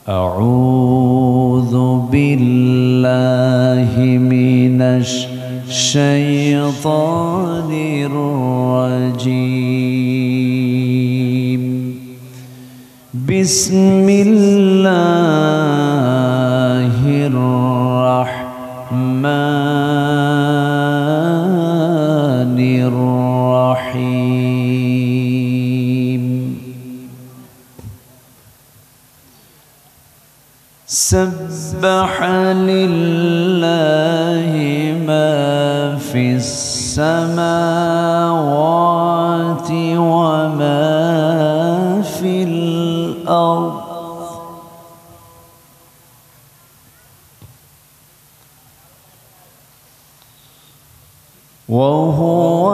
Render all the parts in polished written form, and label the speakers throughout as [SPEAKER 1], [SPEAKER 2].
[SPEAKER 1] أعوذ بالله من الشيطان الرجيم. بسم الله الرحمن الرحيم. سبح لله ما في السماوات وما في الأرض وهو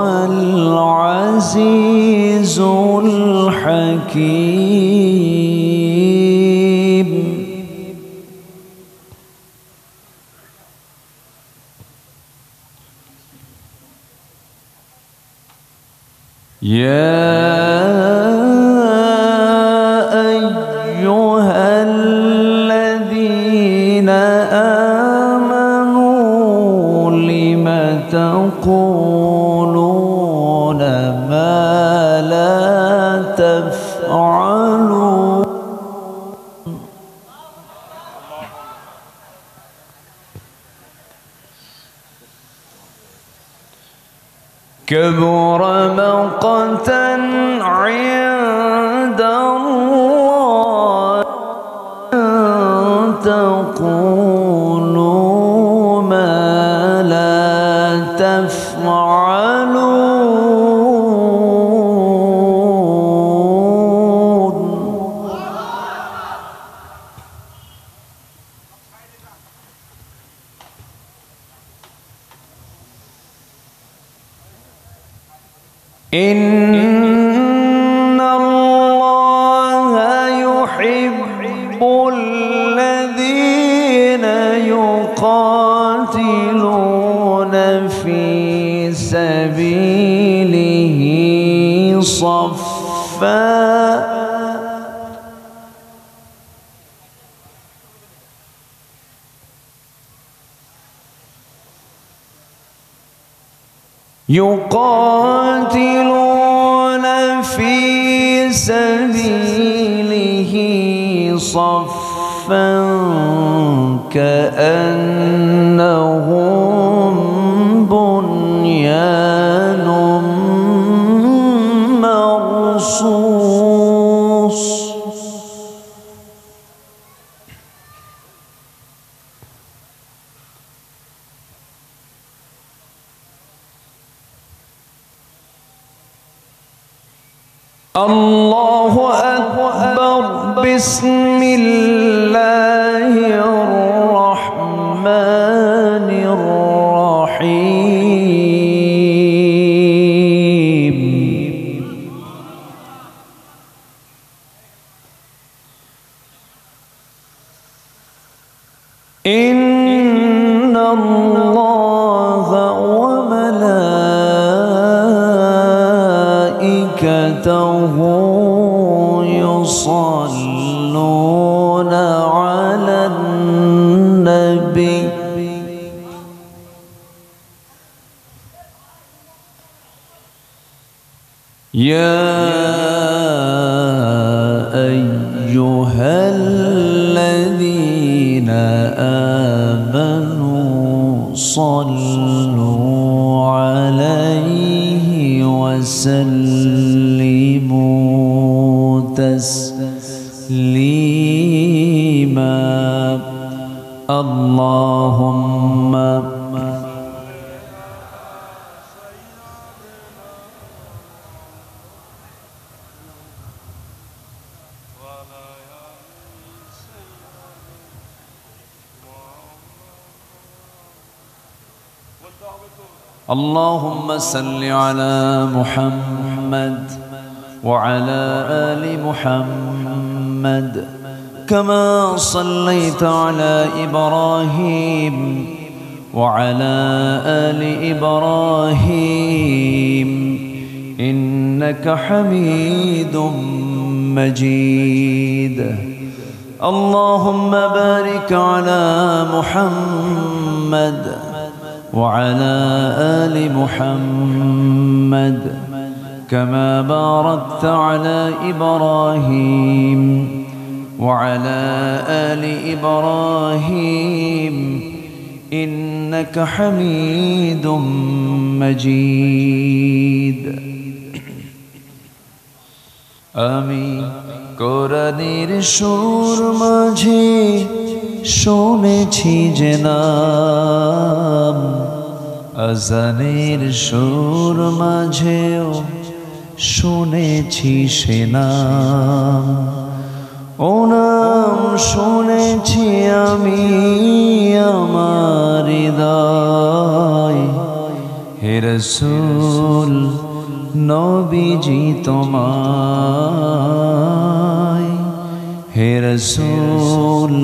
[SPEAKER 1] العزيز الحكيم. يا أيها الذين آمنوا لم تقولون ما لا تفعلون. كبر مقتا عند الله أن تقولوا ما لا تفعلون. إن الله يحب الذين يقاتلون في سبيله صفا يقاتلون في سبيله صفا كأنهم بنيان مرصوص. الله أكبر. بسم الله الرحمن الرحيم. إن الله وملائكته يصلون على النبي. يا أيها الذين آمنوا صلوا عليه وسلموا تسليما. اللهم اللهم صل على محمد وعلى آل محمد كما صليت على إبراهيم وعلى آل إبراهيم إنك حميد مجيد. اللهم بارك على محمد وعلى آل محمد كما باركت على إبراهيم وعلى آل إبراهيم إنك حميد مجيد آمين কোরআনের সুর মাঝে শুনেছি যে নাম, আজানের সুর মাঝেও শুনেছি সে নাম। ও নাম শুনেছি আমি আমার হৃদয়, হে রাসূল নবীজি তোমায়, হে রাসূল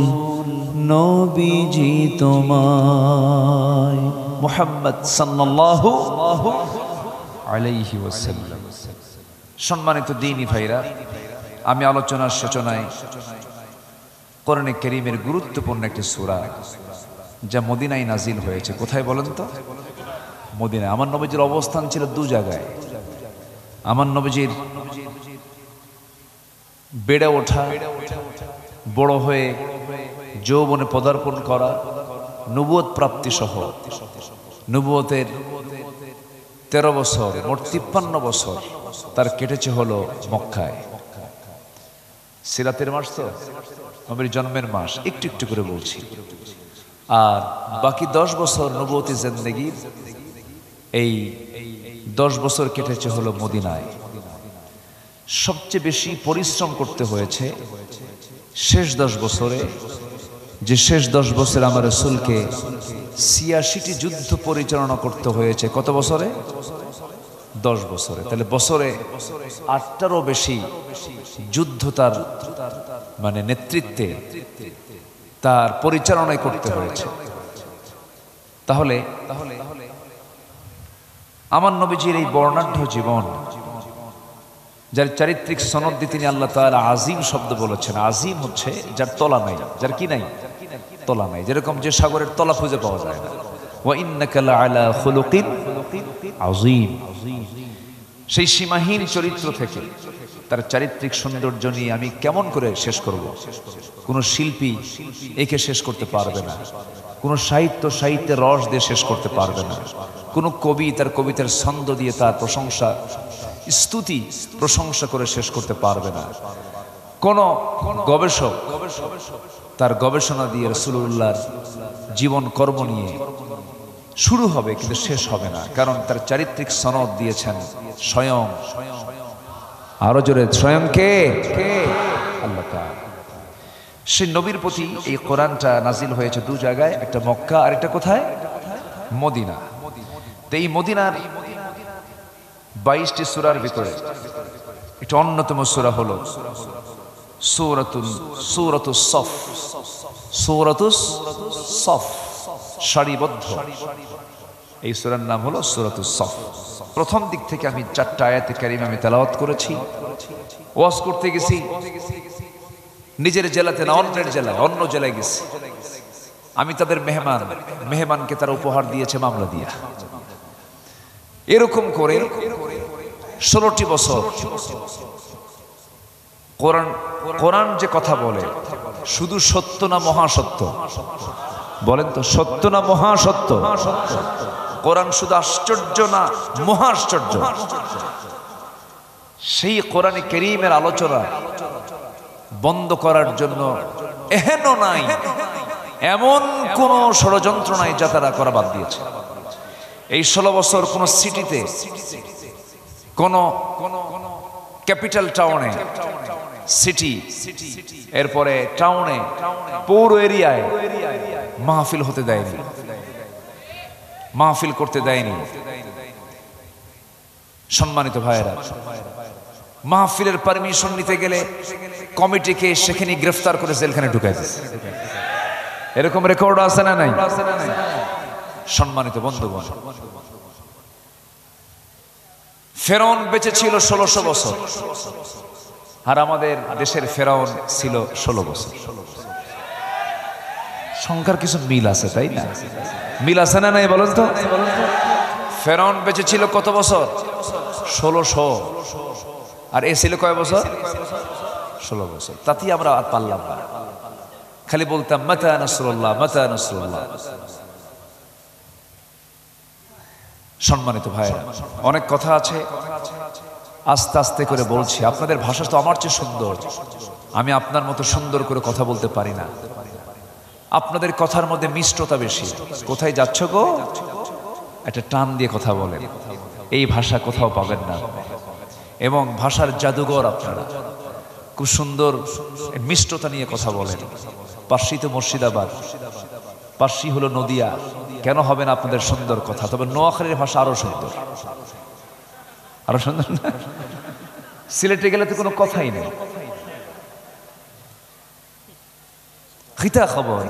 [SPEAKER 1] নবীজি তোমায়। মুহাম্মদ সাল্লাল্লাহু আলাইহি ওয়াসাল্লাম। সম্মানিত দ্বীনী ভাইরা, আমি আলোচনার সূচনায় কোরআনে কারীমের গুরুত্বপূর্ণ একটি সূরা যা মদিনায় নাজিল হয়েছে। কোথায় বলেন তো? মদিনায়। আমার নবীজির অবস্থান ছিল দু জায়গায়। আমার নবীজির বেড়ে ওঠা, বড় হয়ে যৌবনে পদার্পণ করা, নবুয়ত প্রাপ্তি সহ নবুয়তের 13 বছর, মোট 53 বছর তার কেটেছে হলো মক্কায়। সিরাতের মাস তো, নবীর জন্মের মাস, একটু একটু করে বলছি। আর বাকি 10 বছর নবুয়তি জিন্দেগির এই 10 বছর কেটেছে হলো মদিনায়। সবচেয়ে বেশি পরিশ্রম করতে হয়েছে শেষ 10 বছরে, যে শেষ 10 বছর আমার রাসূলকে 86টি যুদ্ধ পরিচালনা করতে হয়েছে। কত বছরে? 10 বছরে। তাহলে বছরে 8টারও বেশি যুদ্ধ তার মানে নেতৃত্বে, তার পরিচালনায় করতে হয়েছে। তাহলে আমার নবীজির এই বর্ণাঢ্য জীবন, যার চারিত্রিক সনদ দিয়ে তিনি আল্লাহ তাআলা আজিম শব্দ বলেছেন। আজিম হচ্ছে যার তলা নাই, যার কি নাই? তলা নাই। যেরকম যে সাগরের তলা খুঁজে পাওয়া যায় না। ওয়া ইন্নাকা লাআলা খুলুকিন আযীম। সেই সীমাহীন চরিত্র থেকে তার চারিত্রিক সৌন্দর্য নিয়ে আমি কেমন করে শেষ করব? কোনো শিল্পী একে শেষ করতে পারবে না, কোনো সাহিত্যের রস দিয়ে শেষ করতে পারবে না, কোনো কবি তার কবিতার ছন্দ দিয়ে তার প্রশংসা, স্তুতি, প্রশংসা করে শেষ করতে পারবে না, কোন গবেষক তার গবেষণা দিয়ে রাসূলুল্লাহর জীবন কর্ম নিয়ে শুরু হবে কিন্তু শেষ হবে না। কারণ তার চারিত্রিক সনদ দিয়েছেন স্বয়ং, আরো জোরে, স্বয়ং কে? আল্লাহ তাআলা। সেই নবীর প্রতি এই কোরআনটা নাজিল হয়েছে দু জায়গায়, একটা মক্কা আর একটা কোথায়? মদিনা। তো এই মদিনার 22টি সূরার ভিতরে একটা অন্যতম সূরা হলো সূরাতুস সফ। সূরাতুস সফ, সারিবদ্ধ। এই সূরার নাম হলো সূরাতুস সফ। প্রথম দিক থেকে আমি 4টা আয়াতে কারিমা আমি তেলাওয়াত করেছি। ওয়াজ করতে গেছি নিজের জেলাতে না, অন্যের জেলায়, অন্য জেলায় গেছি। আমি তাদের মেহমানকে তারা উপহার দিয়েছে মামলা দিয়া। এরকম করে 16টি বছর কোরআন যে কথা বলে, শুধু সত্য না মহাসত্য? বলেন তো, সত্য না মহাসত্য? কোরআন শুধু আশ্চর্য না মহাশ্চর্য? সেই কোরআনে কারীমের আলোচনা বন্ধ করার জন্য এহেন নাই, এমন কোন ষড়যন্ত্র নাই যা তারা করা বাদ দিয়েছে। এই 16 বছর কোন সিটিতে, কোন ক্যাপিটাল টাউনে, সিটি, এরপরে টাউনে, পৌর এরিয়ায় মাহফিল হতে দেয়নি, মাহফিল করতে দেয়নি। সম্মানিত ভাইয়েরা, মাহফিলের পারমিশন নিতে গেলে কমিটিকে সেখানে গ্রেফতার করে জেলখানে ঢুকাই দিয়েছে। এরকম রেকর্ড আছে না নাই? সম্মানিত বন্ধুগণ, ফেরাউন বেঁচে ছিল 1600 বছর। আর আমাদের দেশের ফেরাউন ছিল 16 বছর। সংখ্যার কিছু মিল আছে, তাই না? মিল আছে না নাই বলেন তো? ফেরাউন বেঁচে ছিল কত বছর? 1600। আর এ ছিল কয় বছর? 16 বছর। তাতেই আমরা আর পারলাম না, খালি বলতাম মাতা নাসরুল্লাহ, মাতা নাসরুল্লাহ। সম্মানিত ভাইরা, অনেক কথা আছে, আস্তে আস্তে করে বলছি। আপনাদের ভাষা তো আমার চেয়ে সুন্দর, আমি আপনার মতো সুন্দর করে কথা বলতে পারি না। আপনাদের কথার মধ্যে মিষ্টতা বেশি। কোথায় যাচ্ছ গো? একটা টান দিয়ে কথা বলেন, এই ভাষা কোথাও পাবেন না। এবং ভাষার জাদুঘর আপনারা, খুব সুন্দর মিষ্টতা নিয়ে কথা বলেন। পার্সি তো মুর্শিদাবাদ, পার্সি হলো নদিয়া, কেন হবে না আপনাদের সুন্দর কথা? তবে নোয়াখালীর ভাষা আরো সুন্দর, আরো সুন্দর না? সিলেটে গেলে তো কোনো কথাই নেই। খিতা খবর,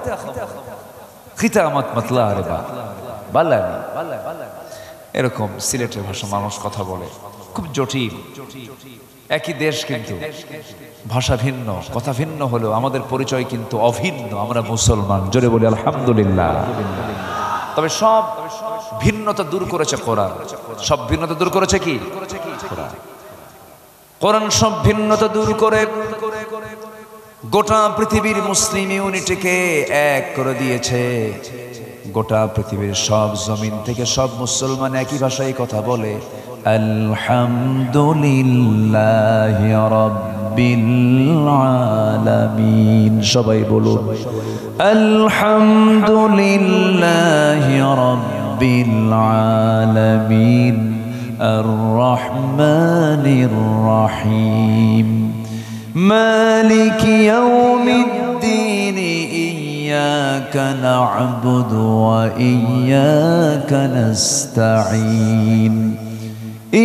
[SPEAKER 1] খিতা আমাত মাতলা রে বা বালানি, এরকম সিলেটের ভাষা মানুষ কথা বলে, খুব জটিল। একই দেশ কিন্তু ভাষা ভিন্ন, কথা ভিন্ন হলেও আমাদের পরিচয় কিন্তু অভিন্ন। আমরা মুসলমান, জোরে বলি আলহামদুলিল্লাহ। তবে সব ভিন্নতা দূর করেছে কোরআন। সব ভিন্নতা দূর করেছে কি? কোরআন। কোরআন সব ভিন্নতা দূর করে গোটা পৃথিবীর মুসলিম ইউনিটিকে এক করে দিয়েছে। গোটা পৃথিবীর সব জমিন থেকে সব মুসলমান একই ভাষায় কথা বলে, আলহামদুলিল্লাহি রাব্বিল আলামিন। সবাই বলুন আলহামদুলিল্লাহি রাব্বিল আলামিন আর রহমানির রহিম مالك يوم الدين إياك نعبد وإياك نستعين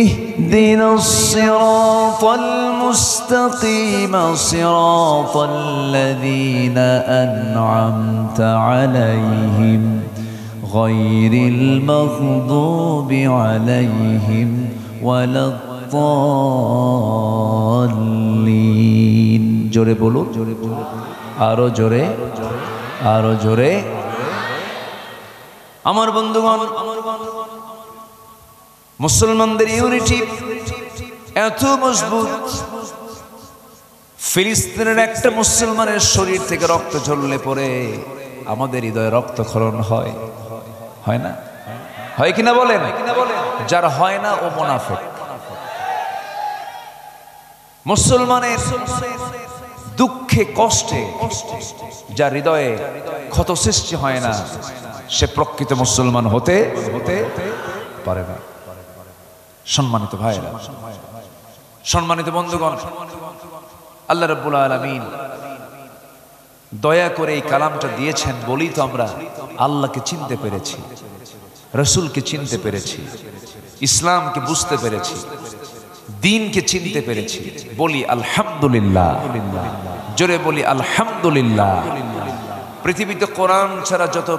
[SPEAKER 1] اهدنا الصراط المستقيم صراط الذين أنعمت عليهم غير المغضوب عليهم ولا الضالين। জোরে বলুন, আরো জোরে, আরো জোরে। আমার বন্ধুগণ, মুসলমানদের ইউনিটি এত মজবুত, ফিলিস্তিনের একটা মুসলমানের শরীর থেকে রক্ত ঝরলে পরে আমাদের হৃদয়ে রক্তক্ষরণ হয়, হয় না? হয় কিনা বলেন? যার হয় না ও মুনাফিক। মুসলমানের দুঃখে কষ্টে যার হৃদয়ে ক্ষত সৃষ্টি হয় না, সে প্রকৃত মুসলমান হতে পারে না। সম্মানিত ভাইরা, সম্মানিত বন্ধুগণ, আল্লাহ রাব্বুল আলামিন দয়া করে এই কালামটা দিয়েছেন বলেই তো আমরা আল্লাহকে চিনতে পেরেছি, রসুলকে চিনতে পেরেছি, ইসলামকে বুঝতে পেরেছি, দ্বীনকে চিনতে পেরেছি। বলি আলহামদুলিল্লাহ, জোরে বলি আলহামদুলিল্লাহ। পৃথিবীতে কোরআন ছাড়া যত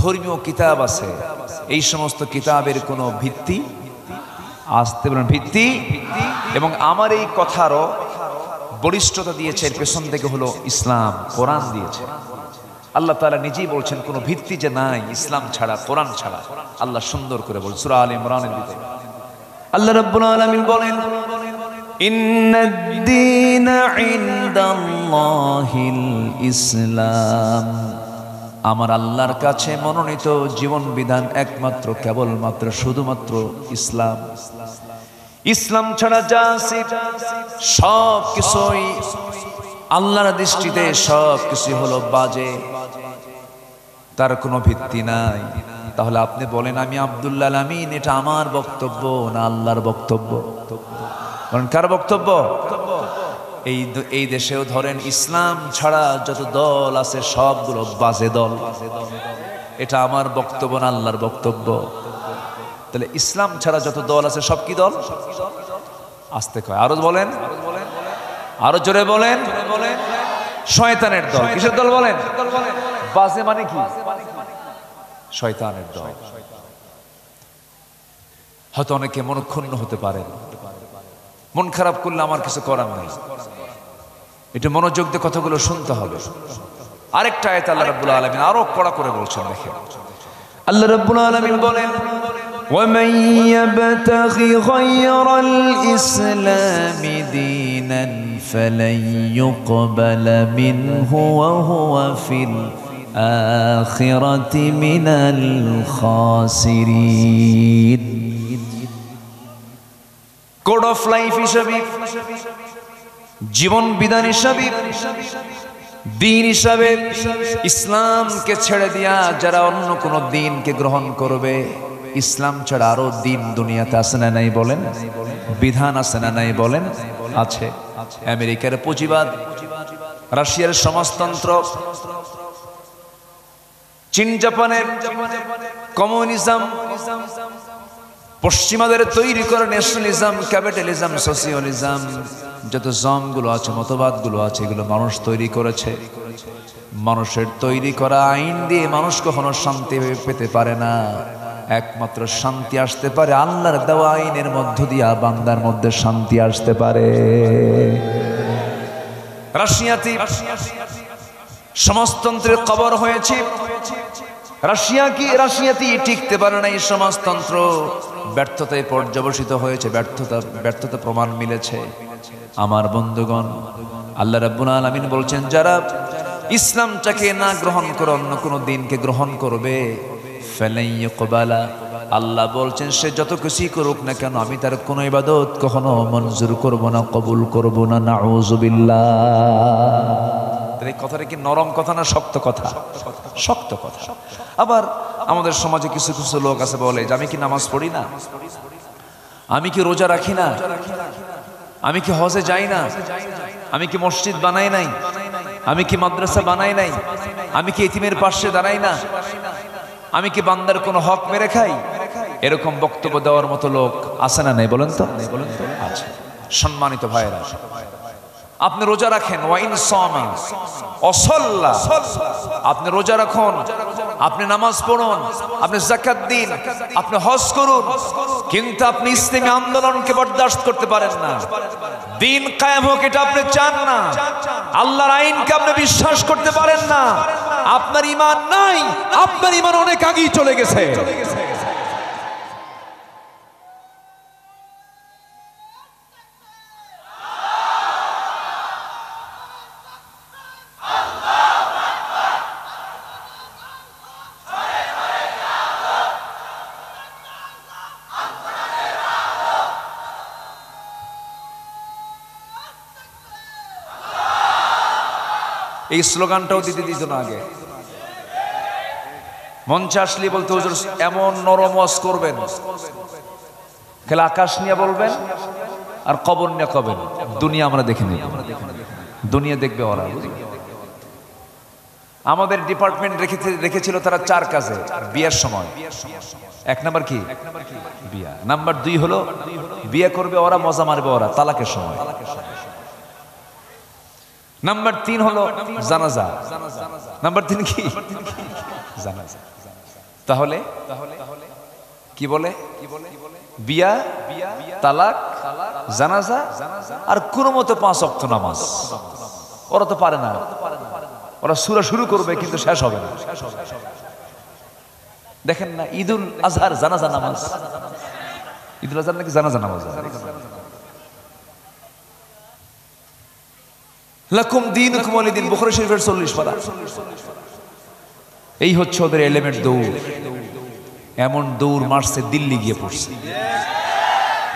[SPEAKER 1] ধর্মীয় কিতাব আছে, এই সমস্ত কিতাবের কোনো ভিত্তি আসতে পারে, ভিত্তি। এবং আমার এই কথারও বলিষ্ঠতা দিয়েছে, এর পেছন থেকে হলো ইসলাম, কোরআন দিয়েছে। আল্লাহ তাআলা নিজেই বলছেন কোনো ভিত্তি যে নাই ইসলাম ছাড়া, কোরআন ছাড়া। আল্লাহ সুন্দর করে বলেন সূরা আলে ইমরানের ভিতরে, আল্লাহ রাব্বুল আলামিন বলেন ইন্নাদ-দীনা ইনদাল্লাহিল ইসলাম। আমার আল্লাহর কাছে মনোনীত জীবন বিধান একমাত্র, কেবলমাত্র, শুধুমাত্র ইসলাম। ইসলাম ছাড়া যা আছে সব কিছুই আল্লাহর দৃষ্টিতে সব কিছু হলো বাজে, তার কোনো ভিত্তি নাই। তাহলে আপনি বলেন আমি আব্দুল্লাহ আমিন, এটা আমার বক্তব্য না আল্লাহর বক্তব্য? কারণ কার বক্তব্য? এই দেশেও ধরেন ইসলাম ছাড়া যত দল আছে সবগুলো বাজে দল। এটা আমার বক্তব্য না আল্লাহর বক্তব্য? তাহলে ইসলাম ছাড়া যত দল আছে সব কি দল? আস্তে কয়, আরো বলেন, আরো জোরে বলেন, শয়তানের দল। কিসের দল বলেন? বাজে মানে কি? শয়তানের দল। হয়তো অনেকে মনক্ষুণ্ণ হতে পারেন, মন খারাপ করলে আমার কিছু করার নাই। একটু মনোযোগ দিয়ে কথাগুলো শুনতে হবে। আরেকটা আয়াত আল্লাহ রাব্বুল আলামিন আরো কড়া করে বলছেন, দেখেন আল্লাহ রাব্বুল আলামিন বলেন,
[SPEAKER 2] ومن يبتغي غير الإسلام دينا فلن يقبل منه وهو في الآخرة من الخاسرين।
[SPEAKER 1] কোড অফ লাইফ হিসাবে, জীবন বিধান হিসাবে, দিন হিসাবে ইসলামকে ছেড়ে দিয়া যারা অন্য কোন দিনকে গ্রহণ করবে, ইসলাম ছাড়া আরো দিন দুনিয়াতে আছে না নাই বলেন? বিধান আছে না নাই বলেন? আছে। আমেরিকার পুঁজিবাদ, রাশিয়ার সমাজতন্ত্র, চীন জাপানের কমিউনিজম, পশ্চিমাদের তৈরি করা ন্যাশনালিজম, ক্যাপিটালিজম, সোশিয়ালিজম, যত জমগুলো আছে, মতবাদগুলো আছে, এগুলো মানুষ তৈরি করেছে। মানুষের তৈরি করা আইন দিয়ে মানুষ কখনো শান্তি পেতে পারে না। একমাত্র শান্তি আসতে পারে আল্লাহর দেওয়া আইনের মধ্য দিয়া, বান্দার মধ্যে শান্তি আসতে পারে। রাশিয়াতে সমাজতন্ত্রের কবর হয়েছে। রাশিয়াতে টিকতে পারে না এই সমাজতন্ত্র, ব্যর্থতায় পর্যবসিত হয়েছে, ব্যর্থতা প্রমাণ মিলেছে। আমার বন্ধুগণ, আল্লাহ রাব্বুল আলামিন বলছেন, যারা ইসলামটাকে না গ্রহণ করে অন্য কোনো দিনকে গ্রহণ করবে, ফালাইয়াকবালা, আল্লাহ বলছেন সে যত কিছুই করুক না কেন, আমি তার কোনো ইবাদত কখনো মঞ্জুর করব না, কবুল করব না। নাউযুবিল্লাহ। এই কথাটা কি নরম কথা না শক্ত কথা? শক্ত কথা। আবার আমাদের সমাজে কিছু কিছু লোক আছে বলে যে আমি কি নামাজ পড়ি না, আমি কি রোজা রাখি না, আমি কি হজে যাই না, আমি কি মসজিদ বানাই নাই, আমি কি মাদ্রাসা বানাই নাই, আমি কি এতিমের পাশে দাঁড়াই না, আমি কি বান্দার কোনো হক মেরে খাই। এরকম বক্তব্য দেওয়ার মতো লোক আছে না নাই বলেন তো? আছে। সম্মানিত ভাইরা, আপনি রোজা রাখেন, ওয়াইন সামা ওয়াসাল্লা, আপনি রোজা রাখুন, আপনি নামাজ পড়ুন, আপনি যাকাত দিন, আপনি হজ করুন, কিন্তু আপনি ইসলামী আন্দোলনকে বরদাস্ত করতে পারেন না। দিন কায়েম হোক এটা আপনি চান না, আল্লাহর আইনকে আপনি বিশ্বাস করতে পারেন না। আপনার ঈমান নাই, আপনার ঈমান অনেক আগেই চলে গেছে। এই স্লোগানটাও দিতে দিত না আগে। মঞ্চে আসলে বলতে, হুজুর এমন নরম ওয়াজ করবেন, খেলে আকাশ নিয়ে বলবেন আর কবর নিয়ে কবেন, দুনিয়া আমরা দেখে নিই, দুনিয়া দেখবে ওরা। আমাদের ডিপার্টমেন্ট রেখেছিল তারা 4 কাজে বিয়ের সময়। 1 নাম্বার কি? বিয়া। নাম্বার 2 হলো বিয়ে করবে ওরা, মজা মারবে ওরা তালাকের সময়। নাম্বার 3 হলো জানাজা। নাম্বার 3 কি? জানাজা। তাহলে কি বলে? বিয়া, তালাক, জানাজা আর কোনো মতো 5 ওয়াক্ত নামাজ। ওরা তো পারে না, ওরা সূরা শুরু করবে কিন্তু শেষ হবে না। দেখেন না ঈদুল আজহার জানাজা নামাজ, ঈদুল আজহার নাকি জানাজা নামাজ। লাকুম দীনুকুম ওয়ালিয়া দীন, বুখারী শরীফের 40 পারা। এই হচ্ছে ওদের এলিমেন্ট দৌড়। এমন দৌড় মারছে দিল্লি গিয়ে পড়ছে,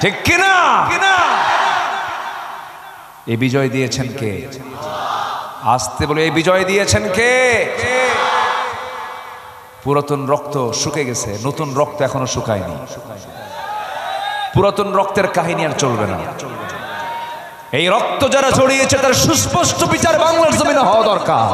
[SPEAKER 1] ঠিক কিনা? এই বিজয় দিয়েছেন কে? আসতে বলে এই বিজয় দিয়েছেন কে? পুরাতন রক্ত শুকে গেছে, নতুন রক্ত এখনো শুকায়নি। পুরাতন রক্তের কাহিনী আর চলবে না। এই রক্ত যারা ছড়িয়েছে তার সুস্পষ্ট বিচার বাংলার জমিনে হওয়া দরকার।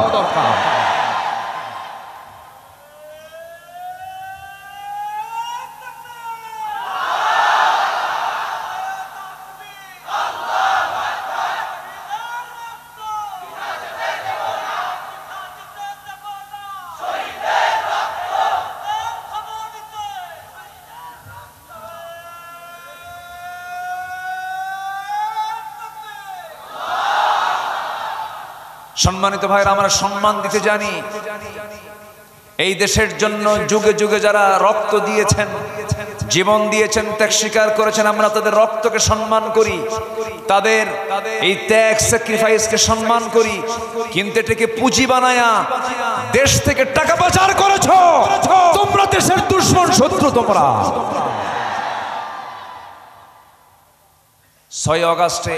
[SPEAKER 1] সম্মানিত ভাইরা, আমরা সম্মান দিতে জানি। এই দেশের জন্য যুগে যুগে যারা রক্ত দিয়েছেন, জীবন দিয়েছেন, ত্যাগ স্বীকার করেছেন, আমরা তাদের রক্তকে সম্মান করি, তাদের এই ত্যাগ স্যাক্রিফাইসকে সম্মান করি। কিন্তু এটাকে পুঁজি বানায়া দেশ থেকে টাকা পাচার করেছো, তোমরা দেশের দুশমন, শত্রু তোমরা। 6 আগস্টে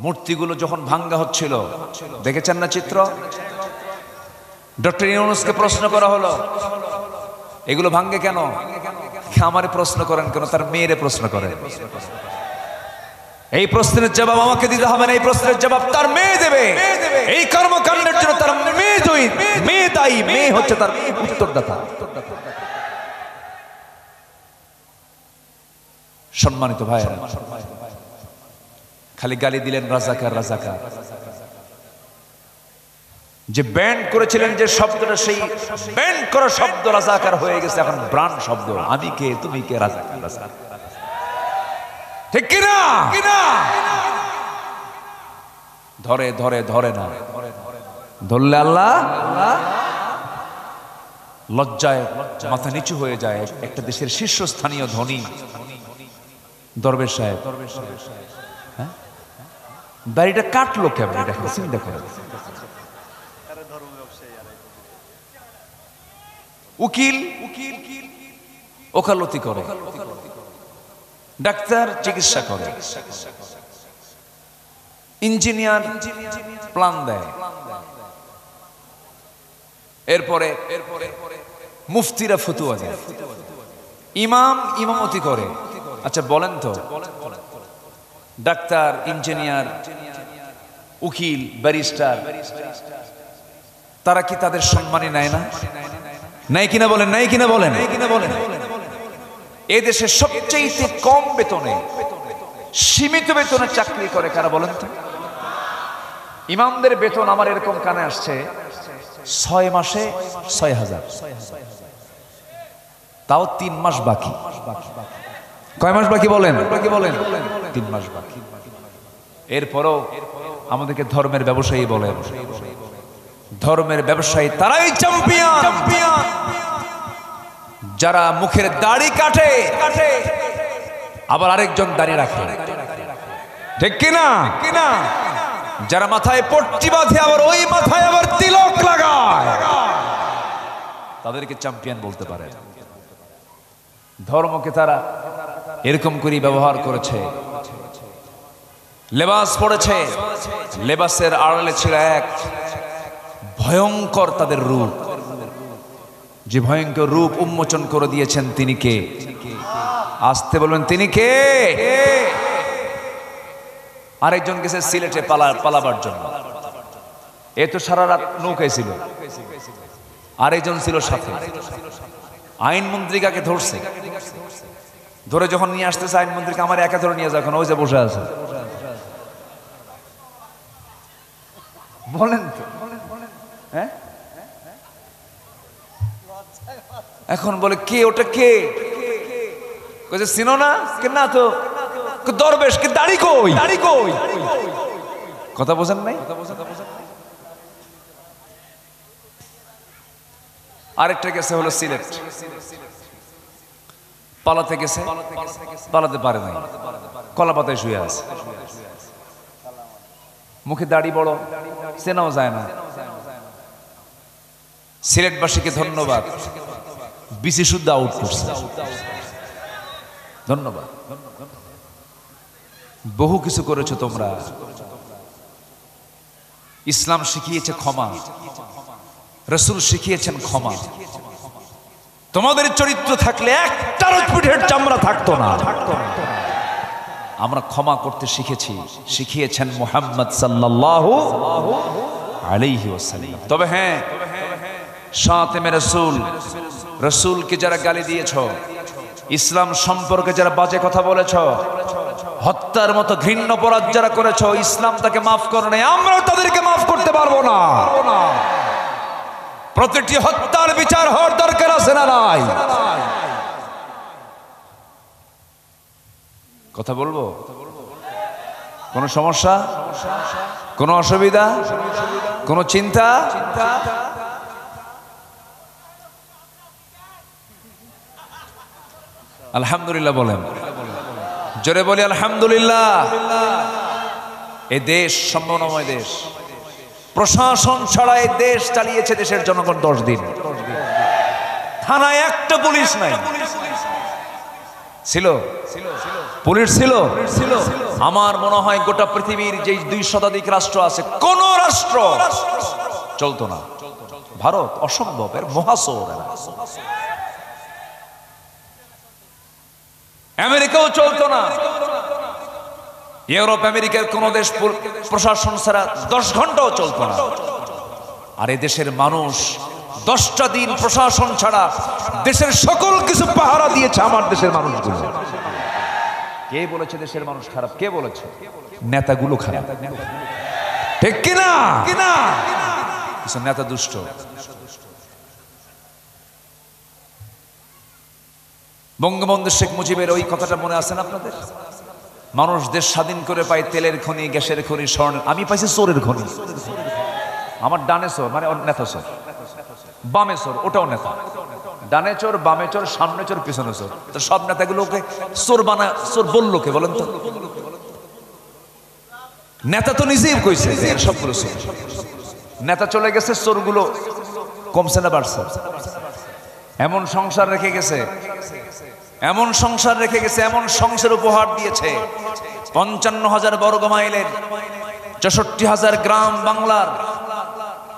[SPEAKER 1] মূর্তিগুলো যখন ভাঙ্গা হচ্ছিল, দেখেছেন না চিত্র? ডক্টর ইউনূসকে প্রশ্ন করা হলো, এগুলো ভাঙ্গে কেন? আমারে প্রশ্ন করেন কেন? তার মেয়েরে প্রশ্ন করেন। এই প্রশ্নের জবাব আমাকে দিতে হবে না, এই প্রশ্নের জবাব তার মেয়ে দেবে। এই কর্মকাণ্ডের জন্য তার মেয়ে দায়ী, মেয়ে হচ্ছে তার উত্তরদাতা। সম্মানিত ভাইয়েরা, খালি গালি দিলেন রাজাকার রাজাকার। যে ব্যান্ড করেছিলেন যে শব্দটা, সেই ব্যান্ড করা শব্দ রাজাকার হয়ে গেছে এখন ব্রান্ড শব্দ। আমি কে, তুমি কে, রাজাকার রাজাকার। ঠিক কিনা? ধরে ধরে ধরে না, ধরলে আল্লাহ লজ্জায় মাথা নিচু হয়ে যায়। একটা দেশের শীর্ষস্থানীয় ধনী দরবেশ সাহেব, হ্যাঁ, দাড়িটা কাটলো কেমন? এটা চিন্তা করে। উকিল ওকালতি করে, ডাক্তার চিকিৎসা করে, ইঞ্জিনিয়ার প্ল্যান দেয়, এরপরে মুফতিরা ফতুয়া দেয়, ইমাম ইমামতি করে। আচ্ছা বলেন তো, ডাক্তার, ইঞ্জিনিয়ার, উকিল, ব্যারিস্টার, তারা কি তাদের সম্মানী নেয় না? নাই কিনা বলেন, নাই কিনা বলেন? এই দেশে সবচেয়ে কম বেতনে, সীমিত বেতনে চাকরি করে কারা বলেন তো? ইমামদের বেতন আমার এরকম কানে আসছে 6 মাসে 6,000, তাও 3 মাস বাকি। কয় মাস বাকি বলেন? 3 মাস বাকি। এরপরও আমাদেরকে ধর্মের ব্যবসায়ী বলেন। ধর্মের ব্যবসায়ী তারাই চ্যাম্পিয়ন, যারা মুখের দাড়ি কাটে আবার আরেকজন দাড়ি রাখে। ঠিক কিনা? যারা মাথায় পট্টি বাঁধে আবার ওই মাথায় আবার তিলক লাগায়, তাদেরকে চ্যাম্পিয়ন বলতে পারে। ধর্মকে তারা এরকম করে ব্যবহার করেছে। লেবাস পড়েছে, লেবাসের আড়ালে ছিল এক ভয়ঙ্কর তাদের রূপ। যে ভয়ঙ্কর রূপ উন্মোচন করে দিয়েছেন তিনি কে? আসতে বলবেন, তিনি কে? আরেকজন গেছে সিলেটে পালাবার জন্য, এ তো সারা রাত নৌকায় ছিল, আরেকজন ছিল সাথে। আইনমন্ত্রীকে ধরছে, ধরে যখন নিয়ে আসতেছে আইনমন্ত্রীকে, আমার একা ধরে নিয়ে যাও, ওই যে বসে আছে। বলেন তো, হ্যাঁ? এখন বলে কে ওটা, কে? কইছে চিনো না? কে? না তো। দরবেশ কে? দাড়ি কই? কথা বোঝেন নাই? আরেকটা গেছে হলো সিলেট, পালাতে গেছে, পালাতে পারে নাই, কলা পাতায় শুয়ে আছে। মুখে দাড়ি বড়, চেনাও যায় না। সিলেটবাসীকে ধন্যবাদ, বিসি শুদ্ধ আউট করছে, ধন্যবাদ। বহু কিছু করেছো তোমরা। ইসলাম শিখিয়েছে ক্ষমা, রাসূল শিখিয়েছেন ক্ষমা। তোমাদের চরিত্র থাকলে একটা পিঠের চামড়া থাকতো না। আমরা ক্ষমা করতে শিখেছি, শিখিয়েছেন মুহাম্মদ সাল্লাল্লাহু আলাইহি ওয়াসাল্লাম। তবে হ্যাঁ, শাতিমে রাসূল, রাসূলকে যারা গালি দিয়েছ, ইসলাম সম্পর্কে যারা বাজে কথা বলেছ, হত্যার মতো ঘৃণ্য অপরাধ যারা করেছ, ইসলাম তাকে মাফ করে নাই, আমরাও তাদেরকে মাফ করতে পারবো না। প্রতিটি হত্যার বিচার হওয়ার দরকার আছে না নাই? কথা বলবো? কোন সমস্যা? কোনো অসুবিধা, কোনো চিন্তা? আলহামদুলিল্লাহ বলেন, জোরে বলি আলহামদুলিল্লাহ। এ দেশ সম্মানময় দেশ, প্রশাসন ছাড়া এই দেশ চালিয়েছে দেশের জনগণ 10 দিন। থানায় একটা পুলিশ নাই, ছিল পুলিশ ছিল। আমার মনে হয় গোটা পৃথিবীর যে 2 শতাধিক রাষ্ট্র আছে, কোন রাষ্ট্র চলতো না। ভারত অসম্ভব, এর মহাসৌর। আমেরিকাও চলতো না, ইউরোপ আমেরিকার কোন দেশ প্রশাসন ছাড়া 10 ঘন্টাও চলতো না। আর এই দেশের মানুষ 10টা দিন প্রশাসন ছাড়া দেশের সকল কিছু পাহারা দিয়েছে। আমার দেশের মানুষগুলো, কে বলেছে দেশের মানুষ খারাপ? কে বলেছে? নেতাগুলো খারাপ, ঠিক কিনা? কিছু নেতা দুষ্ট। বঙ্গবন্ধু শেখ মুজিবের ওই কথাটা মনে আছে না আপনাদের? মানুষ দেশ স্বাধীন করে পায় তেলের খনি, গ্যাসের খনি, স্বর্ণ। আমি পাইছি চোরের খনি। আমার ডানে চোর মানে নেতা চোর, বামে চোর ওটাও নেতা। ডানে চোর, বামে চোর, সামনে চোর, পিছনে চোর। তো সব নেতাগুলোকে চোর বানা, চোর বললো কে বলেন তো? নেতা তো নিজেই কইছে সবগুলো চোর। নেতা চলে গেছে, চোরগুলো কমছে না বাড়ছে? এমন সংসার রেখে গেছে, এমন সংসার রেখে গেছে, এমন সংসার উপহার দিয়েছে। 55,000 বর্গ মাইলের 64,000 গ্রাম বাংলার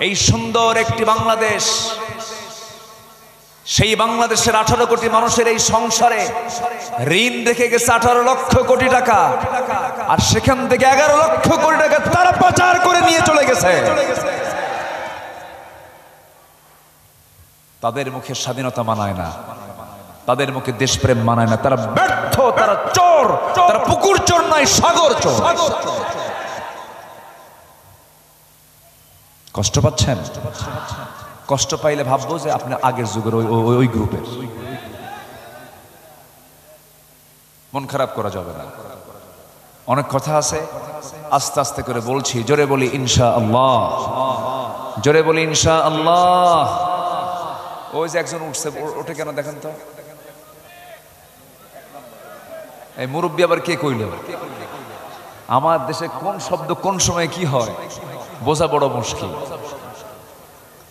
[SPEAKER 1] এই সুন্দর একটি বাংলাদেশ, সেই বাংলাদেশের 18 কোটি মানুষের এই সংসারে ঋণ রেখে গেছে 18 লক্ষ কোটি টাকা। আর সেখান থেকে 11 লক্ষ কোটি টাকা তারা পাচার করে নিয়ে চলে গেছে। তাদের মুখে স্বাধীনতা মানায় না, তাদের মুখে দেশপ্রেম মানায় না। তারা ব্যর্থ, তারা চোর, তারা পুকুর চোর নয়, সাগর চোর। কষ্ট পাচ্ছেন? কষ্ট পাইলে ভাববো যে আপনি আগের যুগের ওই গ্রুপের। মন খারাপ করা যাবে না। অনেক কথা আছে, আস্তে আস্তে করে বলছি। জোরে বলি ইনশাআল্লাহ, জোরে বলি ইনশাআল্লাহ। ওই যে একজন উঠছে, ওঠে কেন দেখেন তো? এই মুরব্বী আবার কে কইল? আমার দেশে কোন শব্দ কোন সময় কি হয় বোঝা বড় মুশকিল।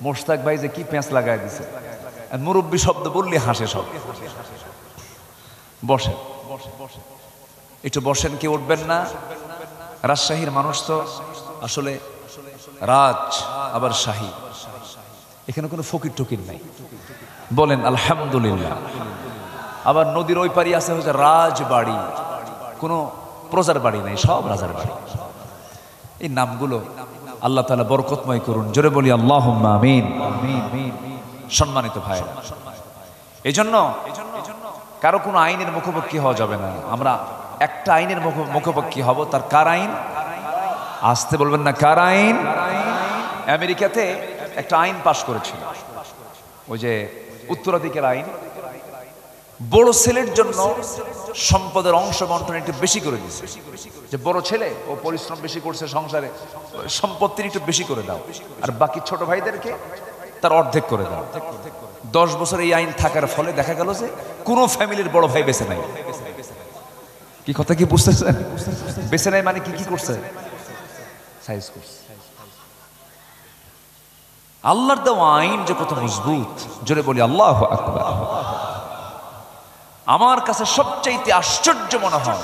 [SPEAKER 1] মোশতাক ভাই যে কি পেঁচ লাগাই দিছে, মুরব্বী শব্দ বললে হাসে সব। বসেন, একটু বসেন, কি উঠবেন না? রাজশাহীর মানুষ তো আসলে রাজ আবার শাহী, এখানে কোনো ফকির টকির নাই। বলেন আলহামদুলিল্লাহ। আবার নদীর ওই পারি আছে হচ্ছে রাজবাড়ি, কোনো প্রজার বাড়ি নাই, সব রাজার বাড়ি। এই নামগুলো আল্লাহ তাআলা বরকতময় করুন। জোরে বলি আল্লাহুম্মা আমিন। সম্মানিত ভাইরা, এজন্য কারো কোনো আইনের মুখোমুখি হওয়া যাবে না। আমরা একটা আইনের মুখোমুখি হব, তার কার আইন? আসতে বলবেন না, কার আইন? আমেরিকাতে একটা আইন পাশ করেছিল, ওই যে উত্তরাধিকার আইন। বড় ছেলের জন্য সম্পদের অংশ বন্টন একটু বেশি করে দিচ্ছে, যে বড় ছেলে ও পরিশ্রম বেশি করছে সংসারে, সম্পত্তির একটু বেশি করে দাও, আর বাকি ছোট ভাইদেরকে তার অর্ধেক করে দাও। 10 বছর এই আইন থাকার ফলে দেখা গেল যে কোনো ফ্যামিলির বড় ভাই বেঁচে নাই। কি কথা কি বুঝতেছেন? বেঁচে নাই মানে কি কি করছে? সাইজ করছে। আল্লাহর দেওয়া আইন যে কত মজবুত, জোরে বলি আল্লাহু আকবার। আমার কাছে সবচাইতে আশ্চর্য মনে হয়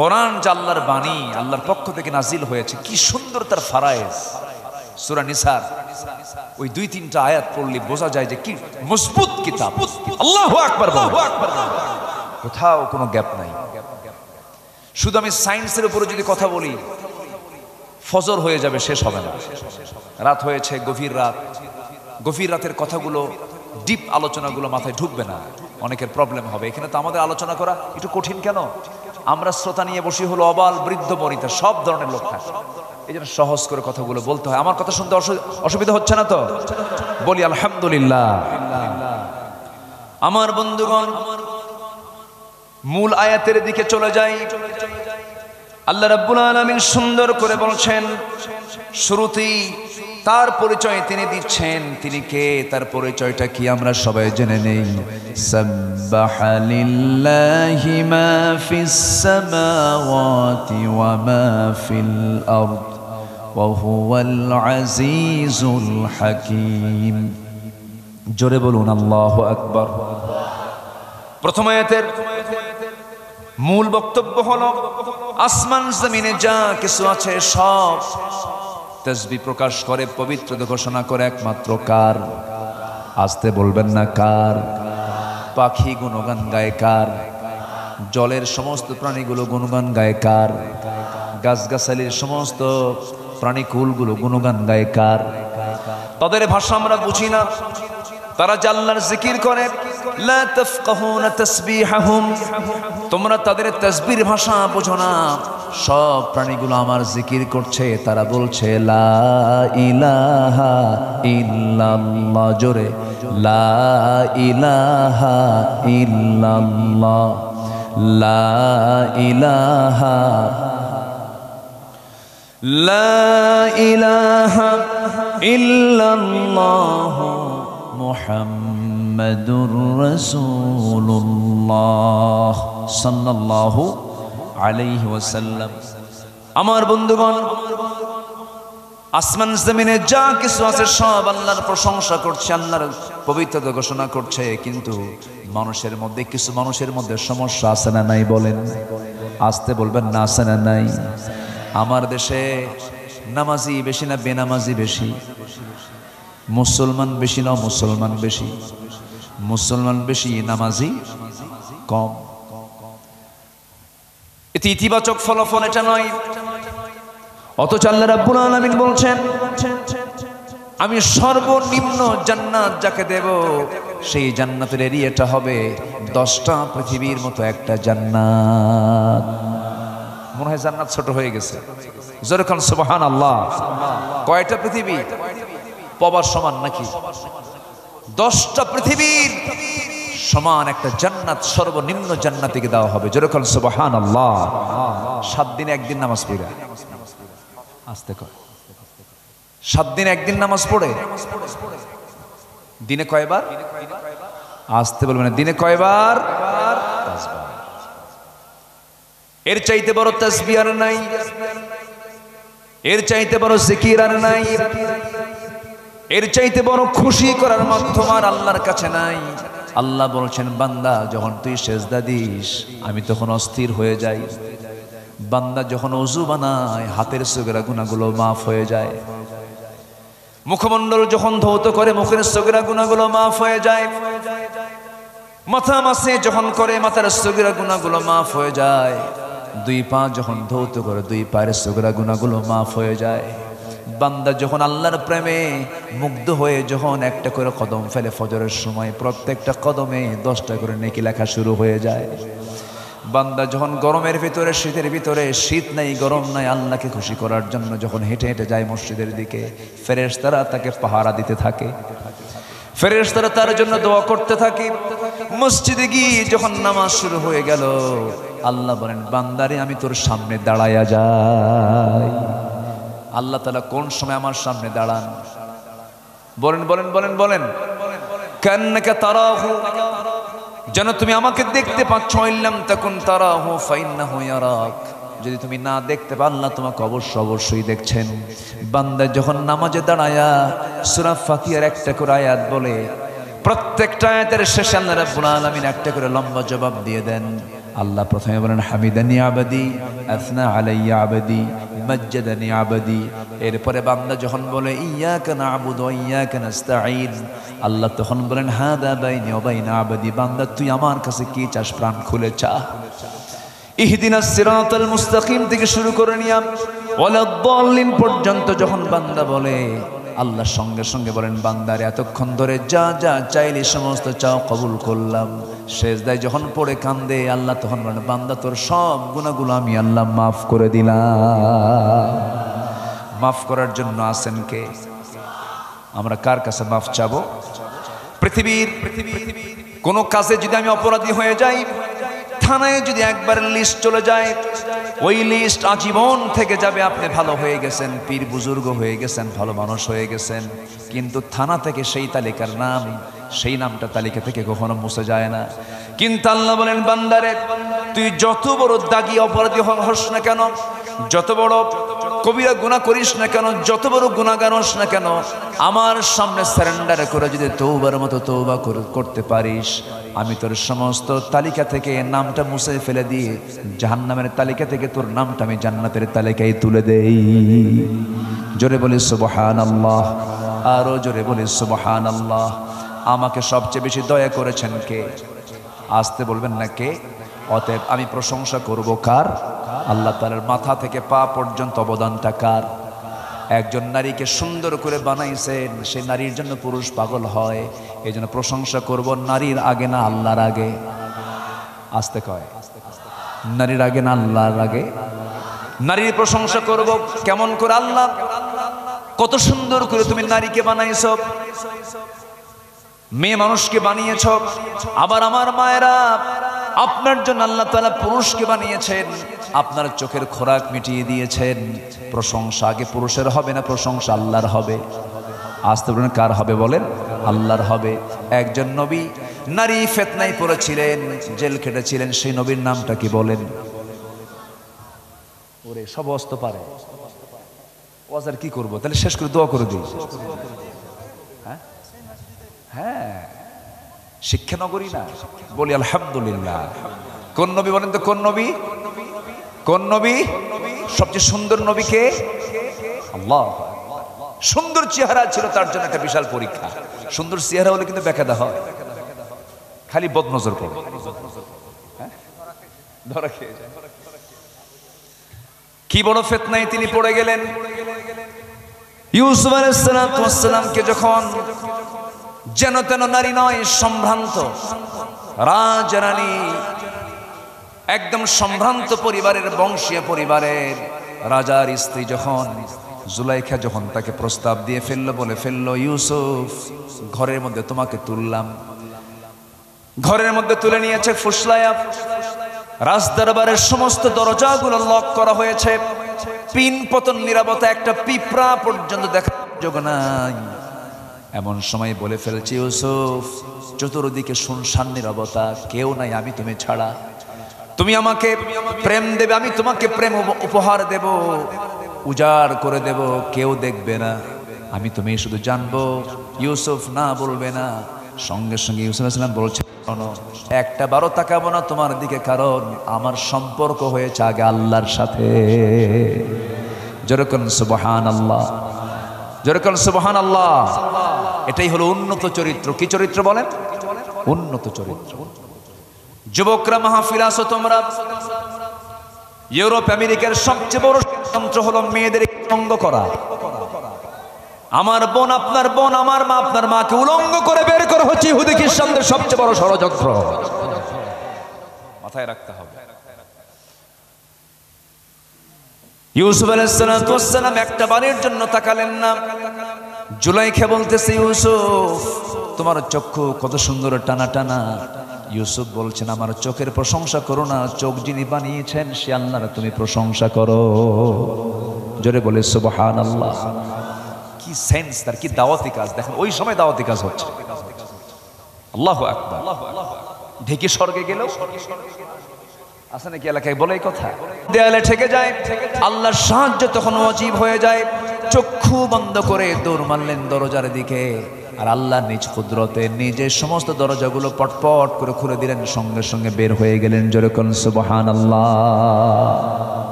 [SPEAKER 1] কোরআন, যে আল্লাহর বাণী, আল্লাহর পক্ষ থেকে নাজিল হয়েছে, কি সুন্দর তার ফারায়েজ। সূরা নিসার ওই 2-3টা আয়াত পড়লে বোঝা যায় যে কি মজবুত কিতাব। আল্লাহু আকবার বলো, কোথাও কোনো গ্যাপ নাই। শুধু আমি সায়েন্সের উপরে যদি কথা বলি, ফজর হয়ে যাবে, শেষ হবে না। রাত হয়েছে, গভীর রাত, গভীর রাতের কথাগুলো, ডিপ আলোচনাগুলো মাথায় ঢুকবে না, অনেকের প্রবলেম হবে। এখানে তো আমাদের আলোচনা করা একটু কঠিন কেন? আমরা শ্রোতা নিয়ে বসি হলো অবাল, বৃদ্ধ, বনিতা, সব ধরনের লোক থাকে। এই জন্য সহজ করে কথাগুলো বলতে হয়। আমার কথা শুনতে অসুবিধা হচ্ছে না তো? বলি আলহামদুলিল্লাহ। আমার বন্ধুগণ, মূল আয়াতের দিকে চলে যাই। আল্লাহ রাব্বুল আলামিন সুন্দর করে বলছেন, শুরুতেই তার পরিচয় তিনি দিচ্ছেন। তিনি কে, তার পরিচয়টা কি আমরা সবাই জেনে নেই। সাব্বাহা লিল্লাহি মা ফিস সামাওয়াতি ওয়া মা ফিল আরদ ওয়া হুয়াল আজিজুল হাকীম। জোরে বলুন আল্লাহু আকবার। প্রথম আয়াতের মূল বক্তব্য হলো আসমান জমিনে যা কিছু আছে সব তাসবিহ প্রকাশ করে, পবিত্র ঘোষণা করে একমাত্র কার? আসতে বলবেন না কার? পাখি গুণগান গায় কার? জলের সমস্ত প্রাণীগুলো গুণগান গায় কার? গাছগাছালির সমস্ত প্রাণীকুলগুলো গুণগান গায় কার? তাদের ভাষা আমরা বুঝি না, তারা আল্লাহর জিকির করে। লা তাফকাহুনা তাসবিহাহুম, তোমরা তাদের তাসবির ভাষা বোঝো না। সব প্রাণীগুলো আমার জিকির করছে, তারা বলছে লা ইলাহা ইল্লাল্লাহ। জোরে লা ইলাহা ইল্লাল্লাহ, লা ইলাহা লা ইলাহা ইল্লাল্লাহ মুহাম্মাদুর রাসূলুল্লাহ সাল্লাল্লাহু আলাইহি ওয়াসাল্লাম। আমার বন্ধুগণ, আসমান জমিনে যা কিছু আছে সব আল্লাহর প্রশংসা করছে, আল্লাহর পবিত্রতা ঘোষণা করছে। কিন্তু মানুষের মধ্যে, কিছু মানুষের মধ্যে সমস্যা আছে না নাই? বলেন, আসতে বলবেন না, আছে না নাই? আমার দেশে নামাজি বেশি না বেনামাজি বেশি? মুসলমান বেশি না মুসলমান বেশি? মুসলমান বেশি, নামাজি কম। এতে ইতিবাচক ফলাফল এটা নয়। অথচ আল্লাহ রাব্বুল আলামিন বলছেন, আমি সর্বনিম্ন জান্নাত যাকে দেব সেই জান্নাতের এরিয়াটা হবে 10টা পৃথিবীর মতো একটা জান্নাত। মনে হয় জান্নাত ছোট হয়ে গেছে। যেরকম সুবহানাল্লাহ। কয়টা পৃথিবী? পবার সমান নাকি? 10টা পৃথিবীর সমান একটা জান্নাত সর্বনিম্ন জান্নাতিকে দেওয়া হবে। যেরকম সুবহানাল্লাহ। 7 দিনে একদিন নামাজ পড়ে, আসতে কয় 7 দিনে একদিন নামাজ পড়ে, দিনে কয়বার? আসতে বলবেন, দিনে কয়বার? এর চাইতে বড় তাসবিহ আর নাই, এর চাইতে বড় জিকির আর নাই, এর চাইতে বড় খুশি করার মাধ্যম আর আল্লাহর কাছে নাই। আল্লাহ বলছেন, বান্দা যখন তুই সেজদা দিস আমি তখন অস্থির হয়ে যাই। বান্দা যখন ওযু বানায় হাতের সগীরা গুনাহগুলো মাফ হয়ে যায়। মুখমণ্ডল যখন ধৌত করে মুখের সগীরা গুনাহগুলো মাফ হয়ে যায়। মাথা মাসে যখন করে মাথার সগীরা গুনাহগুলো মাফ হয়ে যায়। 2 পা যখন ধৌত করে 2 পায়ের সগীরা গুনাহগুলো মাফ হয়ে যায়। বান্দা যখন আল্লাহর প্রেমে মুগ্ধ হয়ে যখন একটা করে কদম ফেলে ফজরের সময়, প্রত্যেকটা কদমে 10টা করে নেকি লেখা শুরু হয়ে যায়। বান্দা যখন গরমের ভিতরে, শীতের ভিতরে, শীত নাই গরম নাই, আল্লাহকে খুশি করার জন্য যখন হেঁটে হেঁটে যায় মসজিদের দিকে, ফেরেশতারা তাকে পাহারা দিতে থাকে, ফেরেশতারা তার জন্য দোয়া করতে থাকে। মসজিদে গিয়ে যখন নামাজ শুরু হয়ে গেল, আল্লাহ বলেন, বান্দারে আমি তোর সামনে দাঁড়ায়া যাই। আল্লাহ তাআলা কোন সময় আমার সামনে দাঁড়ান? বলেন বলেন বলেন বলেন। কান্নাকা তারাহু, যেন তুমি আমাকে দেখতে পাচ্ছ। ইল্লাম তাকুন তারাহু ফাইন্নাহু ইয়ারাক, যদি তুমি না দেখতে পাও আল্লাহ তোমাকে অবশ্যই দেখছেন। বান্দা যখন নামাজে দাঁড়ায়া সূরা ফাতিহার একটা করে আয়াত বলে, প্রত্যেকটা আয়াতের শেষে আল্লাহ রাব্বুল আলামিন একটা করে লম্বা জবাব দিয়ে দেন। আল্লাহ প্রথমে বলেন, হামিদানি আবাদি, আসনা আলাইয়া আবাদি, মাজ্জাদানি আবাদি। এরপরে বান্দা যখন বলে ইয়াকা না'বুদু ওয়া ইয়াকা নাস্তাঈন, আল্লাহ তখন বলেন, হাদা বাইনি ওয়া বাইনা আবাদি, বান্দা তুই আমার কাছে কি চাস, প্রাণ খুলে চা। ইহদিনাস সিরাতাল মুস্তাকিম থেকে শুরু করে নিয়া ওয়ালাদ-দাল্লিন পর্যন্ত যখন বান্দা বলে, আল্লাহ সঙ্গে সঙ্গে বলেন, বান্দারে এতক্ষণ ধরে যা যা চাইলে সমস্ত চাও কবুল করলাম। সেজদায় যখন পড়ে কান্দে, আল্লাহ তখন বলেন, বান্দা তোর সব গুনাহগুলো আমি আল্লাহ মাফ করে দিলাম। মাফ করার জন্য আছেন কে? আমরা কার কাছে মাফ চাবো? পৃথিবীর কোন কাজে যদি আমি অপরাধী হয়ে যাই, থানায় যদি একবার লিস্ট চলে যায়, ওই লিস্ট আজীবন থেকে যাবে। আপনি ভালো হয়ে গেছেন, পীর বুজুর্গ হয়ে গেছেন, ভালো মানুষ হয়ে গেছেন, কিন্তু থানা থেকে সেই তালিকার নাম, সেই নামটা তালিকা থেকে কখনো মুছে যায় না। কিন্তু আল্লাহ বলেন, বান্দারে তুই যত বড় দাগী অপরাধী হস না কেন, যত বড় কবিরা গুনাহ করিস না কেন, যত বড় গুনাহগার হস না কেন, আমার সামনে সারেন্ডার করে যদি তওবার মতো তওবা করতে পারিস, আমি তোর সমস্ত তালিকা থেকে নামটা মুছে ফেলে দিয়ে জাহান্নামের তালিকা থেকে তোর নামটা আমি জান্নাতের তালিকায় তুলে দেই। জোরে বলি সুবহানাল্লাহ, আরো জোরে বলি সুবহানাল্লাহ। আমাকে সবচেয়ে বেশি দয়া করেছেন কে? আসতে বলবেন না কে? অতএব আমি প্রশংসা করব কার? আল্লাহ তাআলার মাথা থেকে পা পর্যন্ত অবদানটা কার? একজন নারীকে সুন্দর করে বানাইছেন, সে নারীর জন্য পুরুষ পাগল হয়। এই জন্য প্রশংসা করব নারীর আগে না আল্লাহর আগে? আসতে কয়, নারীর আগে না আল্লাহর আগে? নারীর প্রশংসা করব কেমন করে? আল্লাহ কত সুন্দর করে তুমি নারীকে বানাইছো, মেয়ে মানুষকে বানিয়েছ। আবার আমার মায়েরা, আপনার জন্য আল্লাহ তাআলা পুরুষকে বানিয়েছেন, আপনার চোখের খোরাক মিটিয়ে দিয়েছেন। প্রশংসা আগে পুরুষের হবে না, প্রশংসা আল্লাহর হবে। আসতে বলেন কার হবে? বলেন আল্লাহর হবে। একজন নবী নারী ফিতনায় পড়েছিলেন, জেল খেটেছিলেন, সেই নবীর নামটা কি বলেন? ওরে সব অস্ত পারে, ওয়াজ আর কি করবো? তাহলে শেষ করে দোয়া করে দিই। হ্যাঁ, শিক্ষা নগরী না? বলি আলহামদুলিল্লাহ। কোন নবী বলেন তো? কোন নবী? কোন নবী? সবচেয়ে সুন্দর নবী কে? আল্লাহ। সুন্দর চেহারা ছিল তার জন্য একটা বিশাল পরীক্ষা। সুন্দর চেহারা হলে কিন্তু বেকায়দা হয়, খালি বদনজর পড়ে, ধরা খেয়ে যায়। কি বড় ফিতনায় তিনি পড়ে গেলেন। ইউসুফ আলাইহিস সালামকে যখন যেন তেন নারী নয়, সম্ভ্রান্ত রাজরানী, একদম সম্ভ্রান্ত পরিবারের, বংশীয় পরিবারের রাজার স্ত্রী যখন জুলাইখা যখন তাকে প্রস্তাব দিয়ে ফেললো, বলে ফেললো, ইউসুফ ঘরের মধ্যে তোমাকে তুললাম। ঘরের মধ্যে তুলে নিয়েছে ফুসলায়া। রাজদরবারের সমস্ত দরজাগুলো লক করা হয়েছে, পিন পতন নিরাপত্তা, একটা পিঁপড়া পর্যন্ত দেখার যোগ নাই। এমন সময় বলে ফেলছে, ইউসুফ চতুর্দিকে শুনশান নীরবতা, কেউ নাই আমি তুমি ছাড়া। তুমি আমাকে প্রেম দেবে, আমি তোমাকে প্রেম উপহার দেব, উজাড় করে দেব, কেউ দেখবে না, আমি তুমি শুধু জানবো। ইউসুফ না বলবে না। সঙ্গে সঙ্গে ইউসুফ আলাইহিস সালাম বলছে, একটা বারো তাকাবো না তোমার দিকে, কারণ আমার সম্পর্ক হয়েছে আগে আল্লাহর সাথে। যেরকম সুবহানাল্লাহ, যেরকম সুবহানাল্লাহ। এটাই হলো উন্নত চরিত্র। কি চরিত্র বলেন? উন্নত চরিত্র। যুবকরা মাহফিল আসো তোমরা। ইউরোপ আমেরিকার সবচেয়ে বড় ষড়যন্ত্র হলো মেয়েদের উলঙ্গ করা। আমার বোন আপনার বোন, আমার মা আপনার মাকে উলঙ্গ করে বের করা হচ্ছে ইহুদি খ্রিস্টানদের সবচেয়ে বড় ষড়যন্ত্র। মাথায় রাখতে হবে। ইউসুফ আলাইহিস সালাম একটা বারের জন্য তাকালেন না। জুলাইখা বলতেছে, ইউসুফ তোমার চক্ষু কত সুন্দর টানা টানা। ইউসুফ বলছেন, আমার চোখের প্রশংসা করো না, চোখ যিনি বানিয়েছেন সে আল্লাহর তুমি প্রশংসা করো। জোরে বলে সুবহানাল্লাহ। কি সেন্স তার, কি দাওয়াতি কাজ দেখেন। ওই সময় দাওয়াতি কাজ হচ্ছে। আল্লাহু আকবার। ঢেকে স্বর্গে গেল আছে নাকি এলাকায় বলে এই কথা? দেয়ালে ঠেকে যায়, আল্লাহর সাহায্য তখন ওয়াজিব হয়ে যায়। চক্ষু বন্ধ করে দৌড় মারলেন দরজার দিকে, আর আল্লাহ নিজ কুদরতে নিজে সমস্ত দরজাগুলো পটপট করে খুলে দিলেন। সঙ্গে সঙ্গে বের হয়ে গেলেন। জোরে কোন সুবহানাল্লাহ।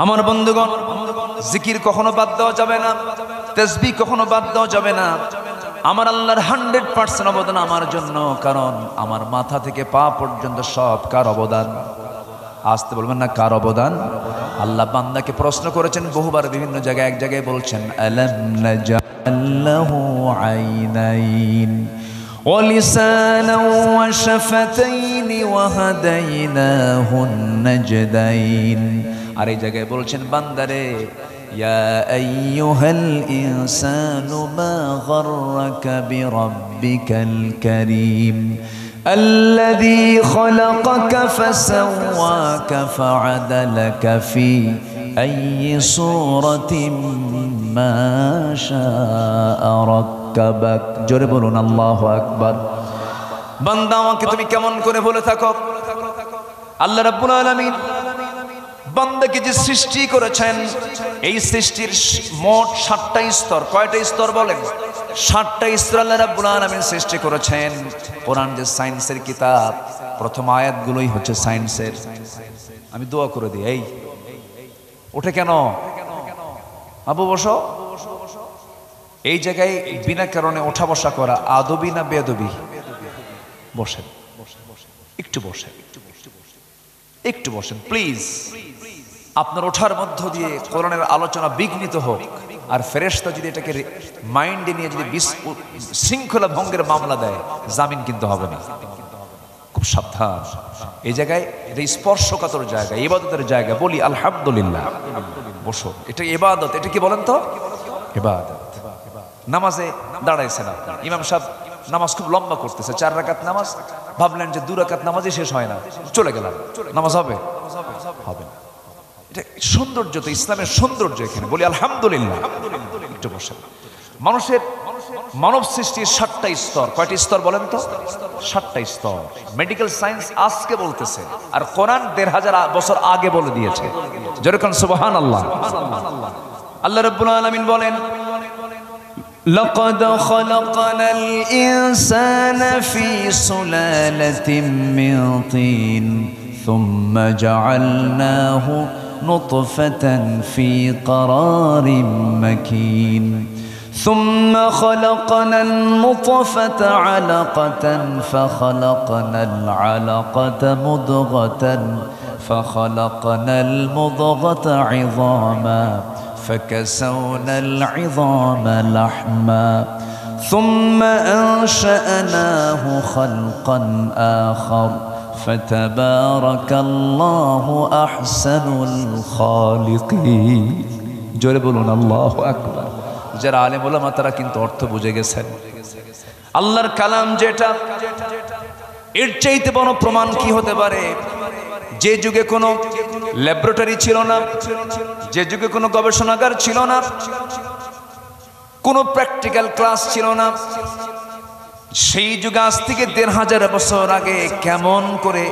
[SPEAKER 1] আমার বন্ধুগণ, জিকির কখনো বাদ দেওয়া যাবে না, তাসবিহ কখনো বাদ দেওয়া যাবে না। আমার আল্লাহর 100% অবদান আমার জন্য, কারণ আমার মাথা থেকে পা পর্যন্ত সব কার অবদান? আসতে বলবেন না কার অবদান? আল্লাহ বান্দাকে প্রশ্ন করেছেন বহুবার, বিভিন্ন জায়গায়। এক জায়গায় বলছেন, আলাম নাজআল লাহু আইনাইন ওয়া লিসানান ওয়া শাফাতাইন ওয়া হাদাইনাহুন নাজদাইন। আর এই জায়গায় বলছেন, বান্দারে, ইয়া আইয়ুহাল ইনসানু মা গাররাকা বিরাব্বিকাল কারীম
[SPEAKER 2] الذي خلقك فسواك فعدلك في أي صورة ما شاء ركبك জোরে বলুন আল্লাহু আকবার।
[SPEAKER 1] বান্দা আমাকে তুমি কেমন করে বলে থাকো, আল্লাহ রাব্বুল আলামিন বান্দাকে যে সৃষ্টি করেছেন, এই সৃষ্টির মোট 7টা স্তর। কয়টা স্তর বলেন? 7টা স্তর আল্লাহ রাব্বুল আলামিন সৃষ্টি করেছেন। কোরআন যে সায়েন্সের কিতাব, প্রথম আয়াতগুলোই হচ্ছে সায়েন্সের। আমি দোয়া করে দিই, এই ওঠে কেন আবু বসো। এই জায়গায় বিনা কারণে ওঠা বসা করা আদবি না বেয়াদবি? বসেন, একটু বসেন, একটু বসেন প্লিজ। আপনার ওঠার মধ্য দিয়ে কোরআনের আলোচনা বিঘ্নিত হোক, আর ফেরেশতা যদি এটাকে মাইন্ডে নিয়ে যদি শৃঙ্খলা ভঙ্গের মামলা দেয়, জামিন কিন্তু হবে না। খুব সাবধান। এই জায়গায় এটা স্পর্শকাতর জায়গা, ইবাদতের জায়গা। বলি আলহামদুলিল্লাহ। বসো, এটা ইবাদত। এটা কি বলেন তো? ইবাদত। নামাজে দাঁড়াইছেন আপনি, ইমাম সাহেব নামাজ খুব লম্বা করতেছে, 4 রাকাত নামাজ, ভাবলেন যে 2 রাকাত নামাজই শেষ হয় না, চলে গেলাম, নামাজ হবে? হবে না। এটা সৌন্দর্য, তো ইসলামের সৌন্দর্য এখানে। বলি আলহামদুলিল্লাহ। একটু বসেন। মানুষের মানব সৃষ্টির 7টা স্তর। কয়টি স্তর বলেন তো? 7টা স্তর। মেডিকেল সায়েন্স আজকে বলতেছে, আর কোরআন 1500 বছর আগে বলে দিয়েছে। যেরকম সুবহানাল্লাহ। আল্লাহ রাব্বুল আলামিন বলেন,
[SPEAKER 2] لقد خلقنا الإنسان في سلالة من طين ثم جعلناه نطفة في قرار مكين ثم خلقنا النطفة علقة فخلقنا العلقة مضغة فخلقنا المضغة عظاما فكسونا العظام لحما ثم أنشأناه خلقا آخر فتبارك الله أحسن الخالقين জোরে বলুন আল্লাহু আকবার। যারা আলেম ওলামা তারা কিন্তু অর্থ বুঝে গেছেন।
[SPEAKER 1] আল্লাহর কালাম যেটা, এর চাইতে বড় প্রমাণ কি হতে পারে? যে যুগে কোনো ল্যাবরেটরি ছিল না, যে যুগে কোনো গবেষণাগার ছিল না, কোনো প্র্যাকটিক্যাল ক্লাস ছিল না, সেই যুগে আজ থেকে 1500 বছর আগে কেমন করে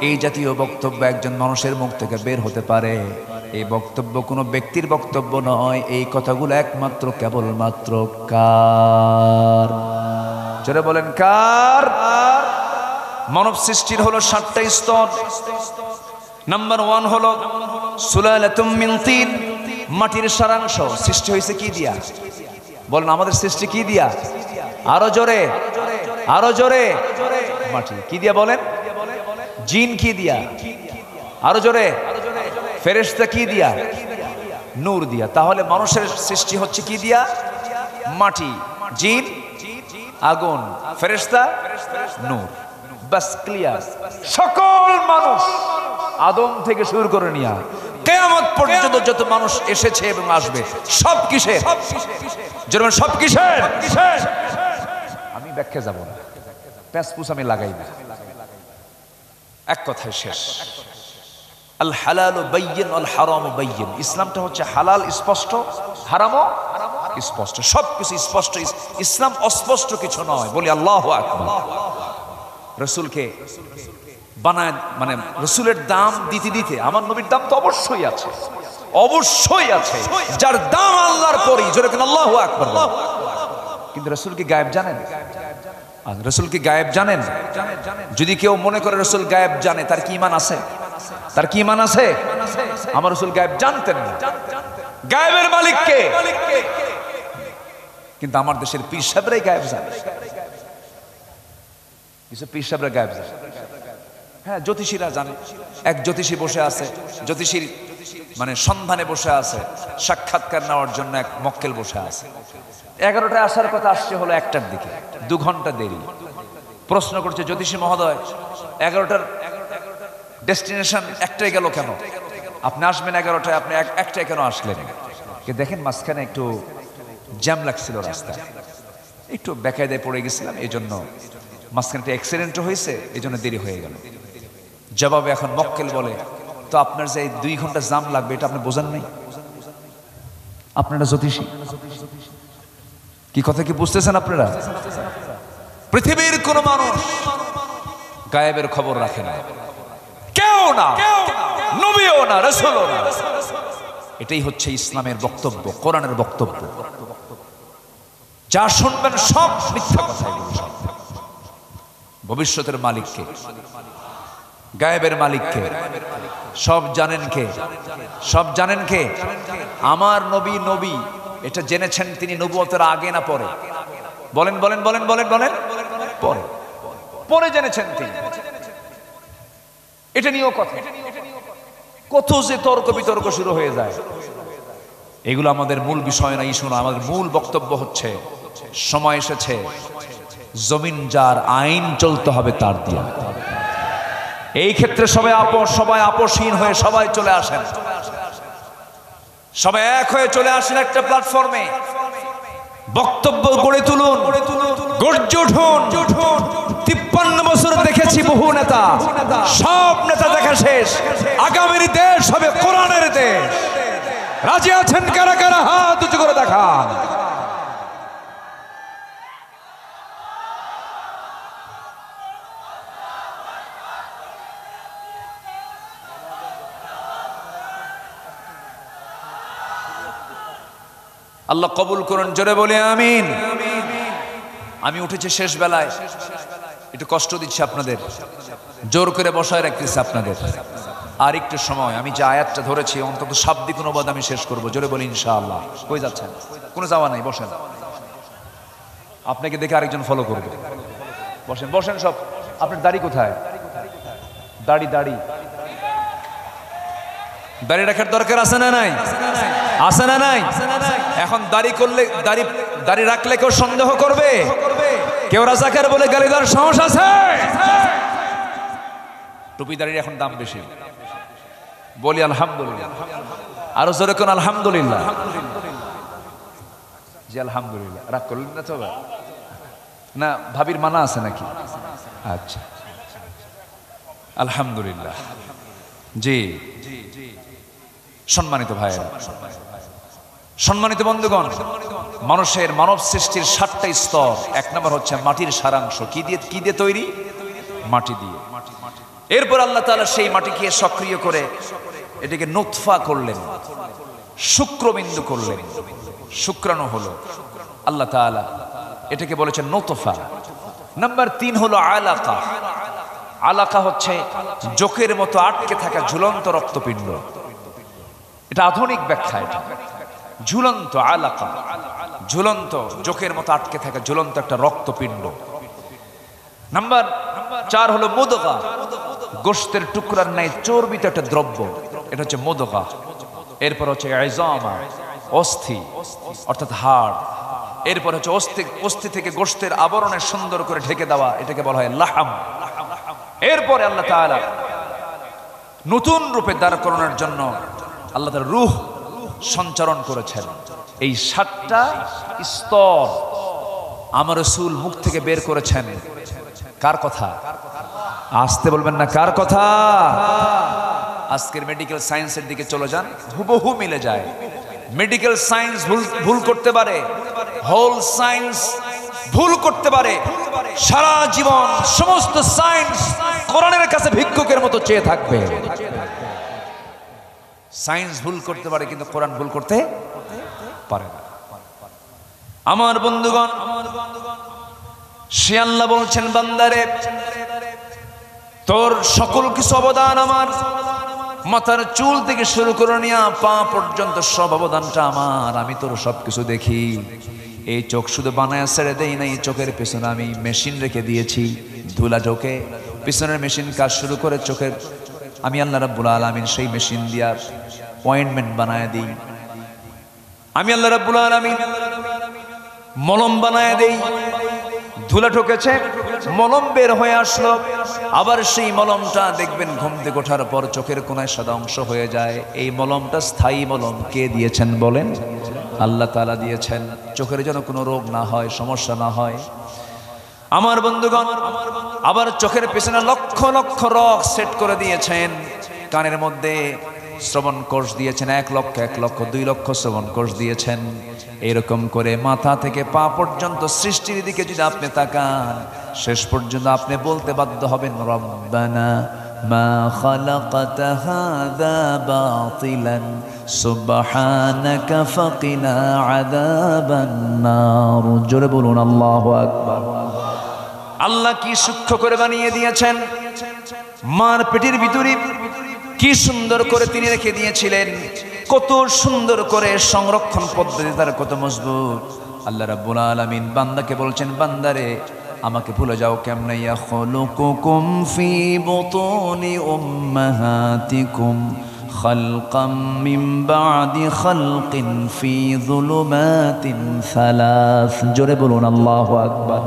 [SPEAKER 1] এই জাতীয় বক্তব্য একজন মানুষের মুখ থেকে বের হতে পারে? এই বক্তব্য কোনো ব্যক্তির বক্তব্য নয়, এই কথাগুলো একমাত্র কেবলমাত্র কার? জোরে বলেন কার? মানব সৃষ্টির হলো 7টা স্তর। নাম্বার 1 হলো সুলালাতুম মিন তিন, মাটির সারাংশ। সৃষ্টি হয়েছে কি দিয়া? বলেন আমাদের সৃষ্টি কি দিয়া? আরো জোরে, আরো জোরে। মাটি কি দিয়া বলেন? জিন কি দিয়া? আরো জোরে। ফেরেশতা কি দিয়া? নূর দিয়া। তাহলে মানুষের সৃষ্টি হচ্ছে কি দিয়া? মাটি, জিন, আগুন, ফেরেশতা, নূর। বাস ক্লিয়ার। সকল মানুষ আদম থেকে শুরু করে নিয়ে কিয়ামত পর্যন্ত যত মানুষ এসেছে এবং আসবে, সব কিসের? যেমন সব কিসের? আমি ব্যাখ্যা যাব না, প্যাসপুস আমি লাগাই না, এক কথায় শেষ। আল হালালু বাইয়িন ওয়াল হারামু বাইয়িন। ইসলামটা হচ্ছে হালাল স্পষ্ট, হারামও স্পষ্ট, সবকিছু স্পষ্ট। ইসলাম অস্পষ্ট কিছু নয়। বলি আল্লাহু আকবার। রসুলকে বানায়, মানে রসুলের দাম দিতে দিতে, আমার নবীর দাম তো অবশ্যই আছে, অবশ্যই আছে, যার দাম আল্লাহর পরেই। যেরকম আল্লাহু আকবার। কিন্তু রসুল কি গায়েব জানেন? রসুল কি গায়েব জানেন? যদি কেউ মনে করে রসুল গায়েব জানে, তার কি ঈমান আছে? তার কি ঈমান আছে? আমার রসুল গায়েব জানতেন না। গায়েবের মালিক কে? কিন্তু আমার দেশের পীর সাহেবরাই গায়েব জানে। কিছু পীর সাহেবরা গায়েব জানে। হ্যাঁ, জ্যোতিষীরা জানে। এক জ্যোতিষী বসে আছে, জ্যোতিষীর মানে সন্ধানে বসে আছে, সাক্ষাৎকার নেওয়ার জন্য এক মক্কেল বসে আছে। 11টায় আসার কথা, আসছে হলো 1টার দিকে, 2 ঘন্টা দেরি। প্রশ্ন করছে, জ্যোতিষী মহোদয় 11টার ডেস্টিনেশন 1টায় গেল কেন? আপনি আসবেন 11টায়, আপনি 1টায় কেন আসলেন? দেখেন মাঝখানে একটু জ্যাম লাগছিল রাস্তায়, একটু বেকায়দায় পড়ে গেছিলাম, এই জন্য মাঝখানে একটা অ্যাক্সিডেন্টও হয়েছে, এই জন্য দেরি হয়ে গেল। জবাবে এখন মক্কেল বলে, তো আপনার যে 2 ঘন্টা জাম লাগবে এটা আপনি বোঝেন নাই? আপনারা জ্যোতিষী, কি কথা কি বুঝতেছেন আপনারা? পৃথিবীর কোন মানুষ গায়েবের খবর রাখে না, কেউ না, নবীও না, রাসূলও না। এটাই হচ্ছে ইসলামের বক্তব্য, কোরআনের বক্তব্য। যা শুনবেন সব মিথ্যা কথা। ভবিষ্যতের মালিককে, গায়েবের মালিককে সব জানেন কে? সব জানেন কে? আমার নবী নবী এটা জেনেছেন তিনি নবুয়তের আগে না পরে? বলেন বলেন বলেন বলেন বলেন। পরে, পরে জেনেছেন তিনি। এটা নিয়েও কথা, কত যে তর্ক বিতর্ক শুরু হয়ে যায়। এগুলো আমাদের মূল বিষয় না, ইস্যু না। আমাদের মূল বক্তব্য হচ্ছে সময় এসেছে জমিন যার, আইন চলতে হবে তার দিয়া। এই ক্ষেত্রে সবাই আপোষহীন হয়ে সবাই চলে আসেন, সবাই এক হয়ে চলে আসেন একটা প্ল্যাটফর্মে। বক্তব্য গড়ে তুলুন, গর্জে উঠুন। 53 বছর দেখেছি বহু নেতা, সব নেতা দেখা শেষ। আগামীর দেশ হবে কোরআনের দেশ। রাজি আছেন কারা কারা? হাত উঁচু করে দেখান। আল্লাহ কবুল করুন, জোরে বলে আমিন। আমি উঠেছি শেষ বেলায়, একটু কষ্ট দিচ্ছি আপনাদের, জোর করে বসায় রাখতেছি আপনাদের। আর একটু সময়, আমি যে আয়াতটা ধরেছি অন্তত শাব্দিক অনুবাদ আমি শেষ করবো। জোরে বলি ইনশাআল্লাহ। কই যাচ্ছেন? কোনো যাওয়া নাই, বসেন। আপনাকে দেখে আরেকজন ফলো করবে। বসেন বসেন সব। আপনার দাড়ি কোথায়? দাড়ি দাড়ি দাড়ি রাখার দরকার আছে না নাই? আছে না নাই? এখন দাড়ি করলে, দাড়ি রাখলে কেউ সন্দেহ করবে? কেউ রাজাকার বলে গালি দেওয়ার সাহস আছে? টুপি দাড়ির এখন দাম বেশি। বলি আলহামদুলিল্লাহ। আরো জোরে কোন আলহামদুলিল্লাহ। জি আলহামদুলিল্লাহ। রাগ করলেন না তো? না ভাবির মানা আছে নাকি? আচ্ছা আলহামদুলিল্লাহ। জি সম্মানিত ভাইয়েরা, সম্মানিত বন্ধুগণ, মানুষের মানব সৃষ্টির 7টা স্তর। 1 নম্বর হচ্ছে মাটির সারাংশ। কি দিয়ে তৈরি? মাটি দিয়ে। এরপর আল্লাহ তাআলা সেই মাটিকে সক্রিয় করে এটাকে নুতফা করলেন, শুক্রবিন্দু করলেন, শুক্রাণু হলো। আল্লাহ তাআলা এটাকে বলেছেন নুতফা। নাম্বার 3 হলো আলাকা। আলাকা হচ্ছে জোকের মতো আটকে থাকা ঝুলন্ত রক্তপিণ্ড। এটা আধুনিক ব্যাখ্যা। এটা ঝুলন্ত আলাকা, ঝুলন্ত জোকের মতো আটকে থাকা ঝুলন্ত একটা রক্তপিণ্ড। নাম্বার 4 হলো মুদগা। গোশতের টুকরার ন্যায় চর্বিত একটা দ্রব্য, এটা হচ্ছে মুদগা। এরপর হচ্ছে ইজামা, অস্থি অর্থাৎ হাড়। এরপর হচ্ছে অস্থি থেকে গোশতের আবরণে সুন্দর করে ঢেকে দেওয়া, এটাকে বলা হয় লাহাম। এরপরে আল্লাহ তাআলা নতুন রূপে দাঁড় করানোর জন্য আল্লাহ তাআলা রূহ সঞ্চারণ করেছেন। এই 7টা স্তর আমার রাসূল মুখ থেকে বের করেছেন। কার কথা? আসতে বলবেন না, কার কথা? আজকের মেডিকেল সায়েন্সের দিকে চলে যান, হুবহু মিলে যায়। মেডিকেল সায়েন্স ভুল করতে পারে, হোল সায়েন্স ভুল করতে পারে। সারা জীবন সমস্ত সায়েন্স কোরআনের কাছে ভিক্ষুকের মতো চেয়ে থাকবে। সায়েন্স ভুল করতে পারে কিন্তু কোরআন ভুল করতে পারে না। আমার বন্ধুগণ, সে আল্লাহ বলছেন, বান্দারে তোর সকল কিছু অবদান আমার। মাথার চুল থেকে শুরু করে নিয়ে পা পর্যন্ত সব অবদানটা আমার। আমি তোর সবকিছু দেখি। এই চোখ শুধু বানায় ছেড়ে দেই না, এই চোখের পেছনে আমি মেশিন রেখে দিয়েছি। ধুলা ঢোকে, পিছনের মেশিন কাজ শুরু করে চোখের, আমি আল্লাহ রাব্বুল আলামিন সেই মেশিন দিয়া অয়েন্টমেন্ট বানায় দিই। আমি আল্লাহ রাব্বুল আলামিন মলম বানায় দেই। ধুলা ঢুকেছে, মলম বের হয়ে আসলো, আবার সেই মলমটা দেখবেন ঘুম থেকে ওঠার পর চোখের কোনায় সাদা অংশ হয়ে যায়। এই মলমটা স্থায়ী মলম। কে দিয়েছেন বলেন? আল্লাহ তাআলা দিয়েছেন, চোখের যেন কোনো রোগ না হয়, সমস্যা না হয়। আমার বন্ধুগণ, আবার চোখের পেছনে লক্ষ লক্ষ রক সেট করে দিয়েছেন, কানের মধ্যে শ্রবণ কোষ দিয়েছেন 1 লক্ষ 1 লক্ষ 2 লক্ষ শ্রবণ কোষ দিয়েছেন। এরকম করে মাথা থেকে পা পর্যন্ত সৃষ্টির দিকে যদি আপনি তাকান, শেষ পর্যন্ত আপনি বলতে বাধ্য হবেন, রব্বানা মা খালাকতা হাযা বাতিলান সুবহানাকা ফাকিনা আযাবান নার। জোরে বলুন আল্লাহু আকবার। আল্লাহ কি সূক্ষ্ম করে বানিয়ে দিয়েছেন, মার পেটের ভিতরে কি সুন্দর করে তিনি রেখে দিয়েছিলেন, কত সুন্দর করে সংরক্ষণ পদ্ধতি তার কত মজবুত। আল্লাহ রাব্বুল আলামিন বান্দাকে বলছেন, বান্দারে আমাকে ভুলে যাও কেমনে, ইয়াখলুকুকুম ফি বুতুনি উম্মাহাতিকুম খালকাম মিন বাদি খালকিন ফি যুলুমাতিন সালাস। জোরে বলুন আল্লাহু আকবার।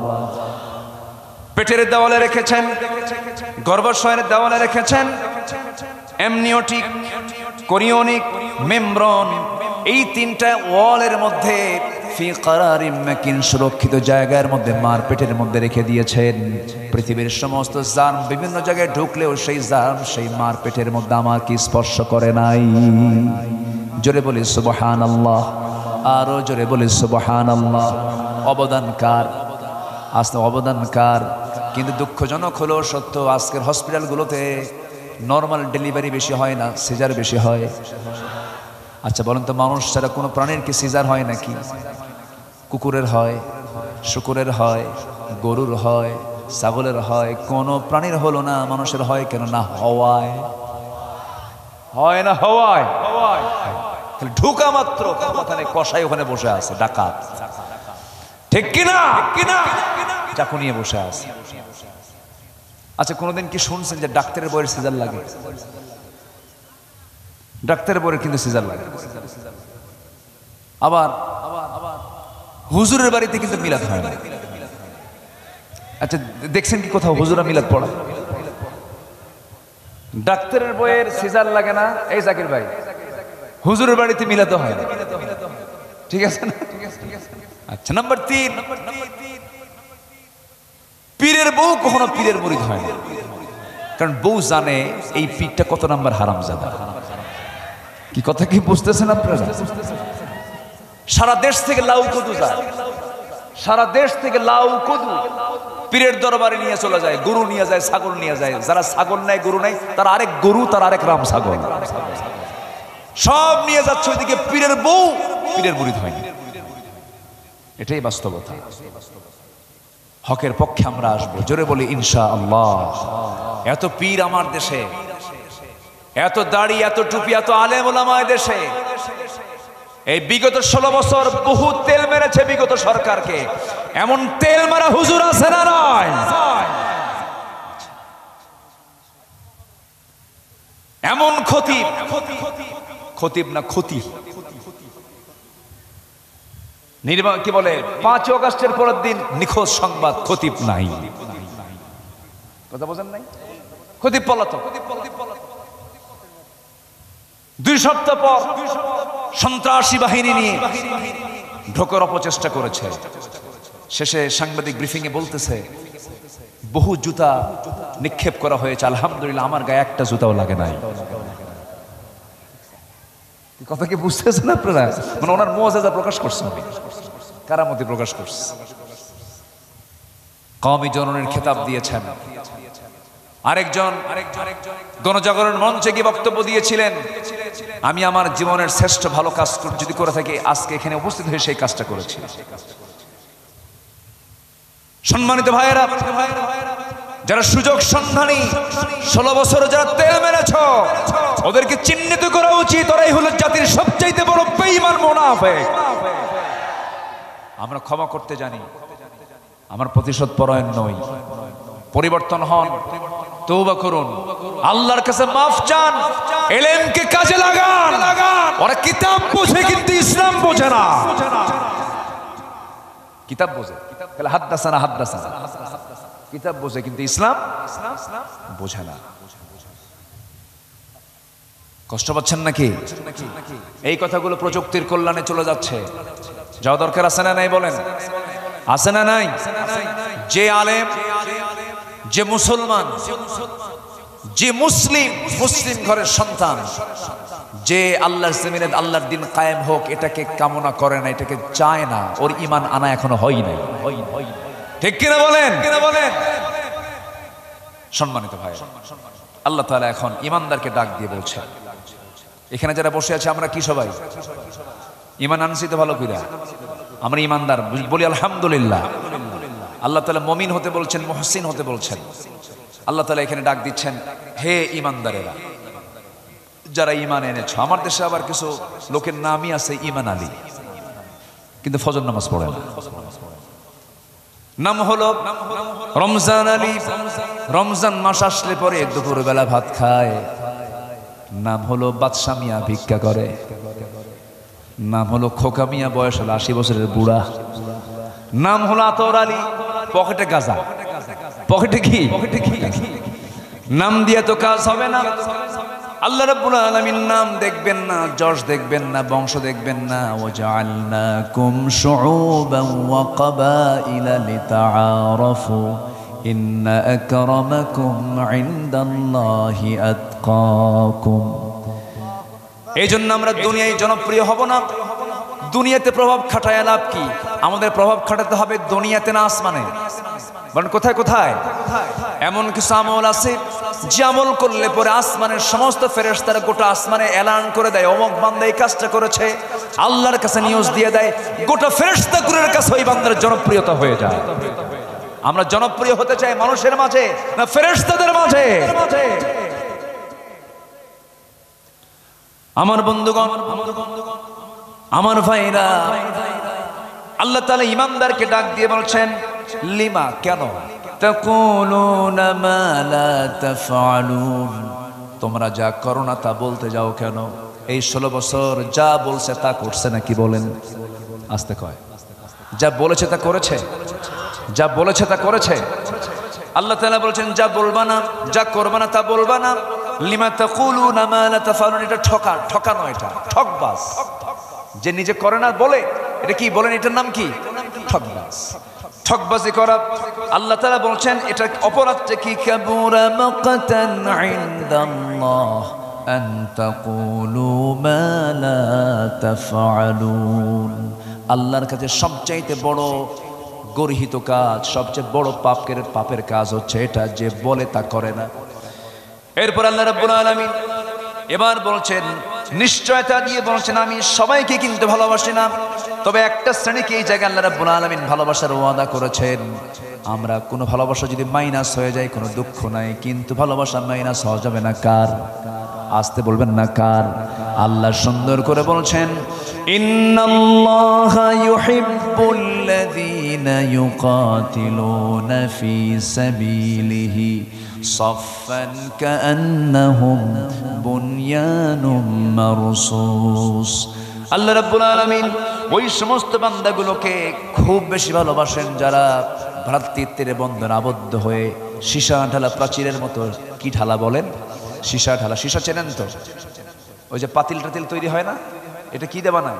[SPEAKER 1] পেটের দেওয়ালে রেখেছেন, গর্ভাশয়ের দেওয়ালে রেখেছেন এমনিওটিক, কোরিওনিক, মেমব্রেন, এই 3টা ওয়ালের মধ্যে ফি কারারিম মাকিন, সুরক্ষিত জায়গার মধ্যে মার পেটের মধ্যে রেখে দিয়েছেন। পৃথিবীর সমস্ত জার্ম বিভিন্ন জায়গায় ঢুকলেও সেই জার্ম সেই মার পেটের মধ্যে আমাকে স্পর্শ করে নাই। জোরে বলি সুবহানাল্লাহ, আরো জোরে বলি সুবহানাল্লাহ। অবদান কার? আসলে অবদান কার? কিন্তু দুঃখজনক হলো সত্য, আজকের হসপিটালগুলোতে নর্মাল ডেলিভারি বেশি হয় না, সিজার বেশি হয়। আচ্ছা বলেন তো, মানুষ ছাড়া কোনো প্রাণীর কি সিজার হয় নাকি? কুকুরের হয়, শুকুরের হয়, গরুর হয়, ছাগলের হয়, কোনো প্রাণীর হলো না, মানুষের হয় কেন? না হওয়ায় হয় না, হওয়ায় ঢুকা মাত্র ওখানে কসাই ওখানে বসে আছে, ডাকাত, ঠিক কিনা? চাকু নিয়ে বসে আছে। আচ্ছা কোনোদিন কি শুনছেন যে ডাক্তারের বইয়ের সিজার লাগে? ডাক্তারের বইয়ের কিন্তু সিজার লাগে। আবার হুজুরের বাড়িতে কিন্তু মিলাদ হয় না। আচ্ছা দেখছেন কি কোথাও হুজুরা মিলাদ পড়া? ডাক্তারের বইয়ের সিজার লাগে না, এই জাকির ভাই, হুজুরের বাড়িতে মিলাদ হয় না, ঠিক আছে না? আচ্ছা নাম্বার 3, পীরের বউ কখনো পীরের মুরিদ হয় না, কারণ বউ জানে এই পীরটা কত নাম্বার হারামজাদা। কি কথা কি বুঝতেছেন আপনারা? সারা দেশ থেকে লাউ কদু যায়, সারা দেশ থেকে লাউ কদু পীরের দরবারে নিয়ে চলে যায়, গরু নিয়ে যায়, ছাগল নিয়ে যায়। যারা ছাগল নাই, গরু নাই, তার আরেক গরু, তার আরেক রাম ছাগল, সব নিয়ে যাচ্ছে ওইদিকে। পীরের বউ পীরের মুরিদ হয়নি, এটাই বাস্তবতা। হকের পক্ষে আমরা আসবো, জোরে বলি ইনশাআল্লাহ। এত পীর আমার দেশে, এত দাড়ি, এত টুপি, এত আলেম ওলামা দেশে। এই বিগত 16 বছর বহু তেল মেরেছে বিগত সরকারকে। এমন তেল মারা হুজুর আছে না নয়? এমন খতিব, খতিব না খতি, কি বলে 5 আগস্টের পরের দিন নিখোঁজ সংবাদ, খতিব নাই। কথা বোঝেন নাই? খতিব পলাতক। 2 সপ্তাহ পর সন্ত্রাসী বাহিনী নিয়ে ঢোকার অপচেষ্টা করেছে। শেষে সাংবাদিক ব্রিফিং এ বলতেছে, বহু জুতা নিক্ষেপ করা হয়েছে, আলহামদুলিল্লাহ আমার গায়ে একটা জুতাও লাগে নাই। কথা কি বুঝতেছেন আপনারা? মানে ওনার মুআজিজা প্রকাশ করছেন, কারামতি প্রকাশ করছে, কওমি জননীর খেতাব দিয়েছেন। আরেকজন গণজাগরণ মঞ্চে গিয়ে বক্তব্য দিয়েছিলেন, আমি আমার জীবনের শ্রেষ্ঠ ভালো কাজ যদি করে থাকি, আজকে এখানে উপস্থিত হয়ে সেই কাজটা করেছি। সম্মানিত ভাইয়েরা, যারা সুযোগ সন্ধানী, 16 বছর যারা তেল মেরেছ, ওদেরকে চিহ্নিত করা উচিত। ওরাই হলো জাতির সবচাইতে বড় বেঈমান মুনাফিক। আমরা ক্ষমা করতে জানি, আমার প্রতিশোধ পরায়ণ নই। পরিবর্তন হন, তওবা করুন, আল্লাহর কাছে মাফ চান, ইলমকে কাজে লাগান। ওরা কিতাব বোঝে কিন্তু ইসলাম বোঝে না। কিতাব বোঝে, তাহলে হাদ্দাসানা হাদ্দাসানা, কিতাব বোঝে কিন্তু ইসলাম বোঝে না। কষ্ট পাচ্ছেন নাকি? এই কথাগুলো প্রযুক্তির কল্যাণে চলে যাচ্ছে, যাওয়া দরকার আছে না নাই বলেন? আছে না নাই? যে আলেম, যে মুসলমান, যে মুসলিম, মুসলিম ঘরের সন্তান, যে আল্লাহর জমিনে আল্লাহর দিন কায়েম হোক এটাকে কামনা করে না, এটাকে চায় না, ওর ঈমান আনা এখনো হয় নাই। ঠিক কিনা বলেন? সম্মানিত ভাই, আল্লাহ তাআলা এখন ঈমানদারকে ডাক দিয়ে বলছেন, এখানে যারা বসে আছে আমরা কি সবাই ঈমান আনছি তো ভালো কইরা? আমরা ঈমানদার বলি আলহামদুলিল্লাহ। আল্লাহ তাআলা মুমিন হতে বলছেন, মুহসিন হতে বলছেন। আল্লাহ তাআলা এখানে ডাক দিচ্ছেন, হে ঈমানদারেরা, যারা ঈমান এনেছো। আমার দেশে আবার কিছু লোকের নামই আছে ঈমান আলী, কিন্তু ফজর নামাজ পড়ে না। নাম হলো রমজান আলী, রমজান মাস আসলে পরে দুপুরবেলা ভাত খায়। নাম হলো বাদশা মিয়া, ভিক্ষা করে। নাম হলো খোকা মিয়া, বয়স হলো 80 বছরের বুড়া। নাম হলো আতর আলী, পকেটে গাঁজা। পকেটে কি? নাম দিয়ে তো কাজ হবে না। আল্লাহ রাব্বুল আলামিন নাম দেখবেন না, যশ দেখবেন না, বংশ দেখবেন না। ওয়াজআলনাকুম শুউবান ওয়া ক্বাবাইলা লিতাআরাফু ইন্না আকরামাকুম ইনদাল্লাহি আতকাকুম। এই জন্য আমরা দুনিয়ায় জনপ্রিয় হব না। দুনিয়াতে প্রভাব খাটায় লাভ কি? আমাদের প্রভাব খাটাতে হবে দুনিয়াতে না আসমানে। বলেন কোথায় কোথায়? এমন কিছু আমল আছে যে আমল করলে পরে আসমানের সমস্ত ফেরেশতারা গোটা আসমানে এলান করে দেয়, অমুক বান্দা এই কাজটা করেছে, আল্লাহর কাছে নিউজ দিয়ে দেয়, গোটা ফেরেশতাগুলোর কাছে ওই বান্দার জনপ্রিয়তা হয়ে যায়। আমরা জনপ্রিয় হতে চাই মানুষের মাঝে না ফেরেশতাদের মাঝে? আমার বন্ধুগণ, আমার ভাইরা, আল্লাহ তাআলা ঈমানদারকে ডাক দিয়ে বলছেন, লিমা, কেন? তাকুলুনা মা লা তাফআলুন, তোমরা যা করো না তা বলতে যাও কেন? এই 16 বছর যা বলছে তা করছে নাকি? বলেন। আস্তে কয়, যা বলেছে তা করেছে? যা বলেছে তা করেছে? আল্লাহ তাআলা বলছেন, যা বলবা না, যা করবা না তা বলবা না। লিমা তাকুলুনা মা লা তাফআলুন, এটা ঠকানো, এটা ঠকবাজ। যে নিজে করে না বলে, এটা কি বলেন? এটার নাম কি? ঠকবাজ। ঠকবাজি করা। আল্লাহ তাআলা বলছেন এটা অপরাধটা কি? কাবুরা মাকাতান ইনদাল্লাহ আন তাকুলু মা লা তাফআলুন। আল্লাহর কাছে সবচাইতে বড় গর্হিত কাজ, সবচেয়ে বড় পাপের কাজ হচ্ছে এটা, যে বলে তা করে না। এরপর আল্লাহ রাব্বুল আলামিন এবার বলছেন, নিশ্চয়তা দিয়ে বলছেন, আমি সবাইকে কিন্তু ভালোবাসি না, তবে একটা শ্রেণীকে এই জায়গায় আল্লাহ রাব্বুল আলামিন ভালোবাসার ওয়াদা করেছেন। আমরা কোনো ভালোবাসা যদি মাইনাস হয়ে যায় কোনো দুঃখ নাই, কিন্তু ভালোবাসা মাইনাস হওয়া যাবে না। কার? আসতে বলবেন না কার? আল্লাহ সুন্দর করে বলছেন, ইন্নাল্লাহা ইউহিব্বুল্লাযীনা ইউকাতিলুনা ফি সাবিলিহি সাফফান কাআন্নাহুম বুনয়ানুম মারসুস। আল্লাহ রাব্বুল আলামিন ওই সমস্ত বান্দাগুলোকে খুব বেশি ভালোবাসেন যারা ভ্রাতৃত্বের বন্ধনে আবদ্ধ হয়ে সীসা ঢালা প্রাচীরের মতো। কি ঢালা বলেন? সীসা ঢালা। সীসা চেনেন তো? ওই যে পাতিল টাতিল তৈরি হয় না, এটা কি দেবা না?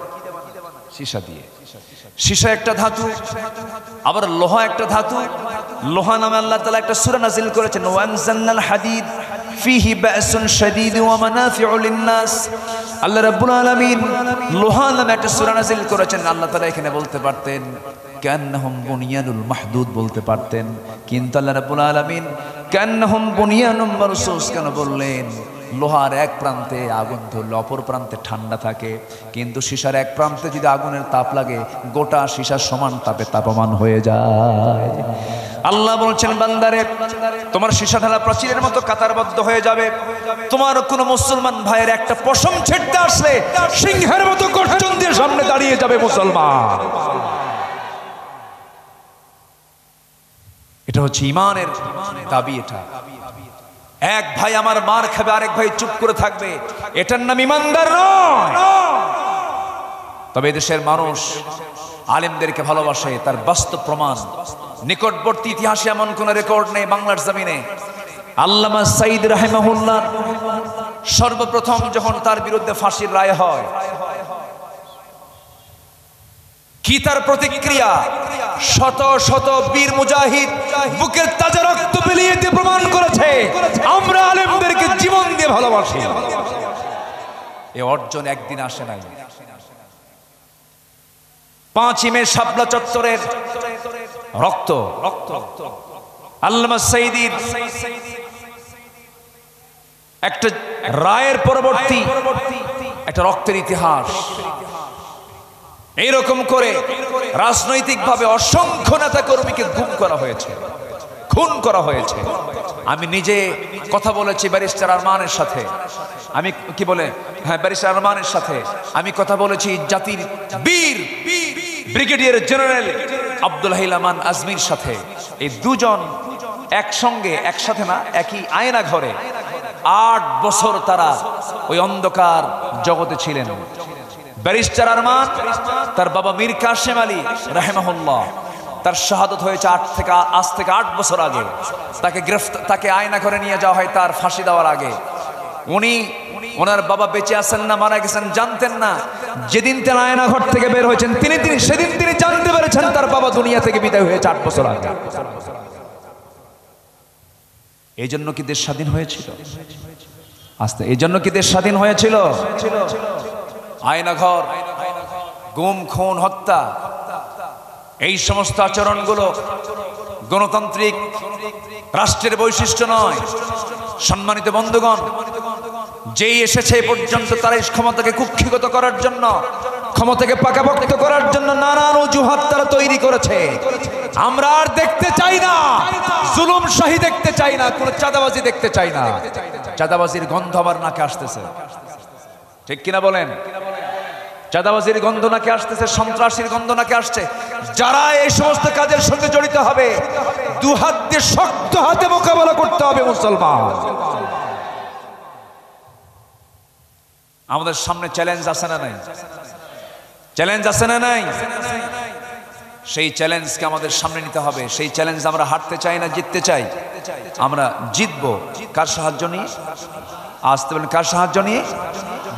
[SPEAKER 1] সীসা দিয়ে। সীসা একটা ধাতু, আবার লোহা একটা ধাতু। লোহা নামে আল্লাহ তাআলা একটা সূরা নাযিল করেছেন, ওয়ানজালনাল হাদিদ ফিহি বাসুন শাদীদ ওয়া মানাফিউ লিন-নাস। আল্লাহ রাব্বুল আলামিন লোহা নামে একটা সূরা নাযিল করেছেন। আল্লাহ তাআলা এখানে বলতে পারতেন কান্নাহুম বুনিয়ানুল মাহদুদ বলতে পারতেন, কিন্তু আল্লাহ রাব্বুল আলামিন কান্নাহুম বুনিয়ানুম মারসুস কেন বললেন? লোহার এক প্রান্তে আগুন ধরলে অপর প্রান্তে ঠান্ডা থাকে, কিন্তু সীসার এক প্রান্তে যদি আগুনের তাপ লাগে গোটা সীসা সমান তাপে তাপমান হয়ে যায়। আল্লাহ বলছেন, বান্দারে তোমার সীসা ঢালা প্রাচীরের মতো কাতারবদ্ধ হয়ে যাবে। তোমার কোন মুসলমান ভাইয়ের একটা পশম ছেড়তে আসলে সিংহের মতো গর্জন দিয়ে সামনে দাঁড়িয়ে যাবে মুসলমান। এটা হচ্ছে ঈমানের দাবি। এটা এক ভাই আমার মার খাবে, আরেক ভাই চুপ করে থাকবে, এটার নাম ঈমানদার নয়। তবে দেশের মানুষ আলেমদেরকে ভালোবাসে, তার বাস্তব প্রমাণ নিকটবর্তী ইতিহাসে এমন কোন রেকর্ড নেই বাংলার জমিনে। আল্লামা সাঈদ রাহিমাহুল্লাহ সর্বপ্রথম যখন তার বিরুদ্ধে ফাঁসির রায় হয়, কি তার প্রতিক্রিয়া? শত শত বীর মুজাহিদ বুকের তাজা রক্ত বিলিয়ে দিয়ে প্রমাণ করেছে আমরা আলেমদেরকে জীবন দিয়ে ভালোবাসি। এই অর্জন একদিন আসে নাই। 5ই মে শাপলা চত্বরের রক্ত, আল্লামা সাইদির একটা রায়ের পরবর্তী একটা রক্তের ইতিহাস। এইরকম করে রাজনৈতিকভাবে অসংখ্য নেতা কর্মীকে গুম করা হয়েছে, খুন করা হয়েছে। আমি নিজে কথা বলেছি ব্যারিস্টার আরমানের সাথে, আমি কি বলে হ্যাঁ ব্যারিস্টার আরমানের সাথে আমি কথা বলেছি জাতির বীর ব্রিগেডিয়ার জেনারেল আব্দুল হাই আমান আজমির সাথে। এই দুজন একসঙ্গে, একসাথে না, একই আয়না ঘরে 8 বছর তারা ওই অন্ধকার জগতে ছিলেন। ব্যারিস্টার আরমান, তার বাবা মীর কাসেম আলী রাহিমাহুল্লাহ, তার শাহাদত হয়েছে আজ থেকে 8 বছর আগে। তাকে আয়না ঘরে নিয়ে যাওয়া হয় তার ফাঁসি দেওয়ার আগে। ওনার বাবা বেঁচে আছেন না মারা গেছেন জানতেন না। যেদিন তিনি আয়না ঘর থেকে বের হয়েছেন সেদিন তিনি জানতে পেরেছেন তার বাবা দুনিয়া থেকে বিদায় হয়েছে 8 বছর আগে। এই জন্য কি দেশ স্বাধীন হয়েছিল? এই জন্য কি দেশ স্বাধীন হয়েছিল? আয়নাঘর, গুম, খুন, হত্যা, এই সমস্ত আচরণগুলো গণতান্ত্রিক রাষ্ট্রের বৈশিষ্ট্য নয়। সম্মানিত বন্ধুগণ, যেই এসেছে এ পর্যন্ত তারা এই ক্ষমতাকে কুক্ষিগত করার জন্য, ক্ষমতাকে পাকাপোক্ত করার জন্য নানান অজুহাত তারা তৈরি করেছে। আমরা আর দেখতে চাই না জুলুম শাহী, দেখতে চাই না কোন চাঁদাবাজি, দেখতে চাই না। চাঁদাবাজির গন্ধ আমার নাকে আসতেছে, ঠিক কিনা বলেন? চাঁদাবাজির গন্ধ নাকে আসতেছে, সন্ত্রাসীর গন্ধ নাকে আসছে। যারা এই সমস্ত কাজের সঙ্গে জড়িত হবে, 2 হাত দিয়ে শক্ত হাতে মোকাবেলা করতে হবে মুসলমান। আমাদের সামনে চ্যালেঞ্জ আছে না নাই? চ্যালেঞ্জ আছে না নাই? সেই চ্যালেঞ্জকে আমাদের সামনে নিতে হবে। সেই চ্যালেঞ্জ আমরা হারতে চাই না, জিততে চাই। আমরা জিতবো কার সাহায্য নিয়ে? আসতে বলেন কার সাহায্য নিয়ে?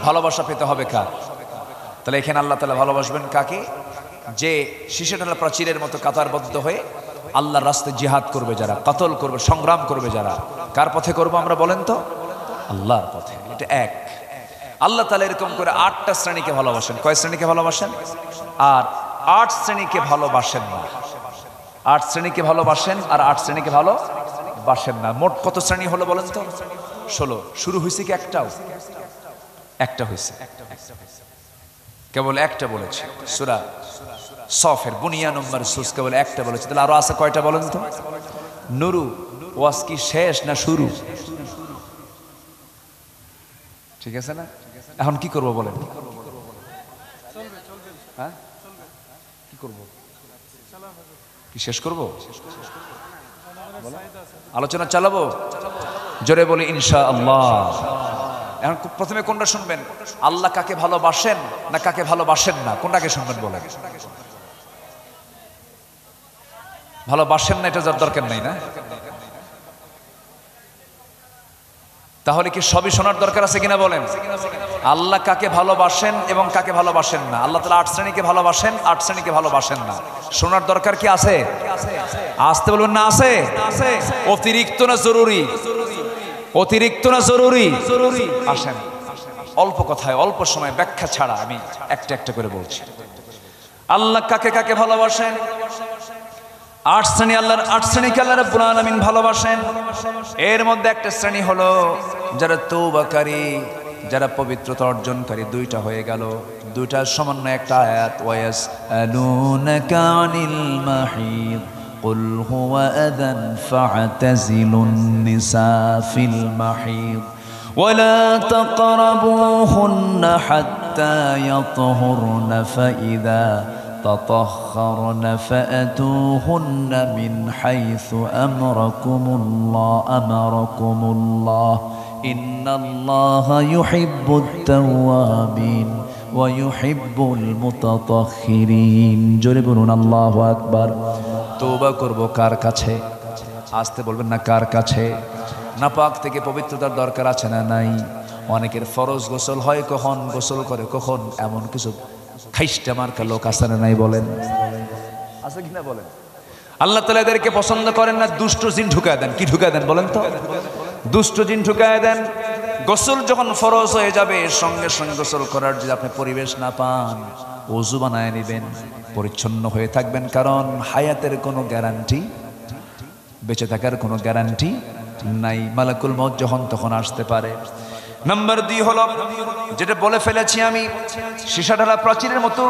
[SPEAKER 1] ভালোবাসা পেতে হবে কার? তাহলে এখানে আল্লাহ তাআলা ভালোবাসবেন কাকে? যে শীষেঢালা প্রাচীরের মতো কাতারবদ্ধ হয়ে আল্লাহর রাস্তায় জিহাদ করবে যারা, কাতল করবে, সংগ্রাম করবে যারা। কার পথে করবো আমরা বলেন তো? আল্লাহর পথে। এটা এক। আল্লাহ তাআলা এরকম করে 8টা শ্রেণীকে ভালোবাসেন। কয় শ্রেণীকে ভালোবাসেন? আর 8 শ্রেণীকে ভালোবাসেন না। 8 শ্রেণীকে ভালোবাসেন আর 8 শ্রেণীকে ভালোবাসেন না। মোট কত শ্রেণী হলো বলেন তো? 16। শুরু হয়েছে কি একটাও? একটা হয়েছে, কেবল একটা বলেছে। সূরা সফের বুনিয়া নম্বর সুস কেবল একটা বলেছে। তাহলে আরো আছে কয়টা বলেন তো? নুরু ওয়াজ কি শেষ না শুরু? ঠিক আছে না? এখন কি করব বলেন? হ্যাঁ, কি করব? কি শেষ করব? আলোচনা চালাবো? জোরে বলি ইনশাআল্লাহ। এখন প্রথমে কোনটা শুনবেন? আল্লাহ কাকে ভালোবাসেন না কাকে ভালোবাসেন না, কোনটাকে শুনবেন বলেন? ভালোবাসেন না এটা যার দরকার নাই না? তাহলে কি সবই শোনার দরকার আছে কিনা বলেন? আল্লাহ কাকে ভালোবাসেন এবং কাকে ভালোবাসেন না। আল্লাহ তাআলা 8 শ্রেণীকে ভালোবাসেন, 8 শ্রেণীকে ভালোবাসেন না। শোনার দরকার কি আছে? আসতে বলবেন না আছে? অতিরিক্ত না জরুরি? অতিরিক্ত না জরুরি? আসেন অল্প কথায় অল্প সময় ব্যাখ্যা ছাড়া আমি একটা একটা করে বলছি। আল্লাহ কাকে কাকে ভালোবাসেন? 8 শ্রেণী। আল্লাহর 8 শ্রেণীকে আল্লাহ রাব্বুল আলামিন ভালোবাসেন। এর মধ্যে একটা শ্রেণী হলো যারা তওবাকারী, যারা পবিত্রতা অর্জনকারী। 2টা হয়ে গেল, 2টার সমন্বয় একটা আয়াত। ওয়ায়াসআলুনাকা আনিল মাহিদ কুল হুয়া আযান ফা'তাজিলুন নিসা ফিল মাহিদ ওয়ালা তাকরাবুহুন্না হাত্তা ইয়াতহুরনা ফাইযা تطهرن فأتوهن من حيث أمركم الله إن الله يحب التوابين ويحب المتطهرين জোরে বলুন আল্লাহু আকবার। তওবা করব কার কাছে? আসতে বলবেন না কার কাছে? নাপাক থেকে পবিত্রতার দরকার আছে না নাই? অনেকের ফরজ গোসল হয় কখন, গোসল করে কখন, এমন কিছু খাইস্টা মার্কা লোক আছে না নাই বলেন? আছে কিনা বলেন? আল্লাহ তাআলা এদেরকে পছন্দ করেন না, দুষ্ট জিন ঢুকায় দেন। কি ঢুকায় দেন বলেন তো? দুষ্ট জিন ঢুকায় দেন। গোসল যখন ফরজ হয়ে যাবে, সঙ্গে সঙ্গে গোসল করার যদি আপনি পরিবেশ না পান, ওযু বানায় নেবেন, পরিচ্ছন্ন হয়ে থাকবেন। কারণ হায়াতের কোনো গ্যারান্টি, বেঁচে থাকার কোনো গ্যারান্টি নাই। মালাকুল মউত যখন তখন আসতে পারে। নাম্বার 2 হলো যেটা বলে ফেলেছি আমি, সীসাঢালা প্রাচীরের মতো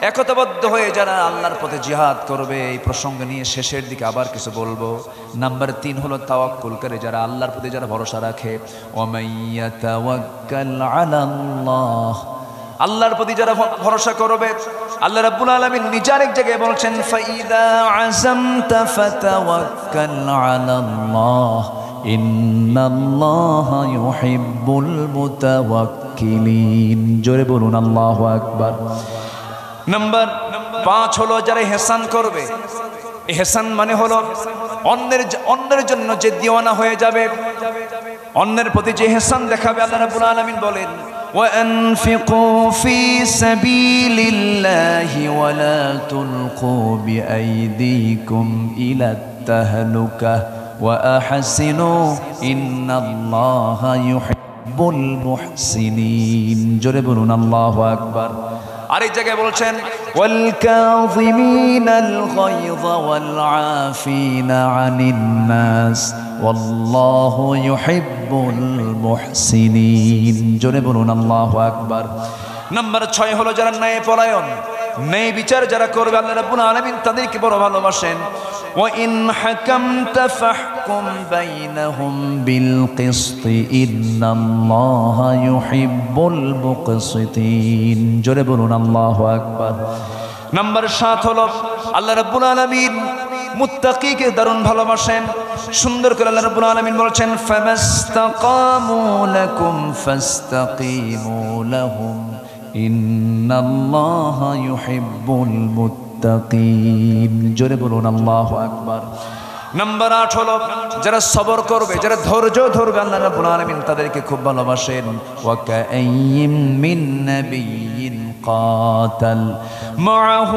[SPEAKER 1] একতাবদ্ধ হয়ে যারা আল্লাহর পথে জিহাদ করবে, এই প্রসঙ্গ নিয়ে শেষের দিকে আবার কিছু বলবো। নাম্বার 3 হলো তাওয়াক্কুল করে, যারা আল্লাহর প্রতি যারা ভরসা রাখে। ওয়ামাইয়াতাওয়াক্কাল আলাল্লাহ, আল্লাহর প্রতি যারা ভরসা করবে, আল্লাহ রাব্বুল আলামিন নিজে আরেক জায়গায় বলছেন, ফাইদা আযামতা ফাতাওয়াক্কাল আলাল্লাহ ইন্নাল্লাহা ইউহিব্বুল মুতাওয়াক্কিলিন। জোরে বলুন আল্লাহু আকবার। নাম্বার 5 হলো যারা ইহসান করবে। ইহসান মানে হলো অন্যের জন্য যে দিওয়ানা হয়ে যাবে, অন্যের প্রতি যে ইহসান দেখাবে। আল্লাহ রাব্বুল আলামিন বলেন, وأنفقوا في سبيل الله ولا تلقوا بأيديكم إلى التهلكة وأحسنوا إن الله يحب المحسنين। জোরে বলুন আল্লাহু আকবার। আরেক জায়গায় বলছেন, والكاظمين الغيظ والعافين عن الناس والله يحب المحسنين। জোরে বলুন আল্লাহু আকবার। নাম্বার 6 হলো যারা ন্যায় পরায়ণ, ন্যায় বিচার যারা করবে, আল্লাহ রাব্বুল আলামিন তাদেরকে বড় ভালোবাসেন। وإن حكمت فاحكم بينهم بالقسط إن الله يحب المقسطين। জোরে বলুন আল্লাহু আকবার। নাম্বার 7 হলো আল্লাহ রাব্বুল আলামিন মুত্তাকিকে দারুণ ভালোবাসেন। সুন্দর করে আল্লাহ রাব্বুল আলামিন বলছেন, ফামাস্তাকামু লাকুম ফাস্তাকিমু লাহুম ইন্নাল্লাহা ইউহিব্বুল মুত্তাকিন। জোরে বলুন আল্লাহু আকবার। নাম্বার 8 হলো যারা সবর করবে, যারা ধৈর্য ধরবে, আল্লাহ রাব্বুল আলামিন তাদেরকে খুব ভালোবাসেন। ওয়া কাআইয়িম মিন নাবিয়্যিন قاتل معه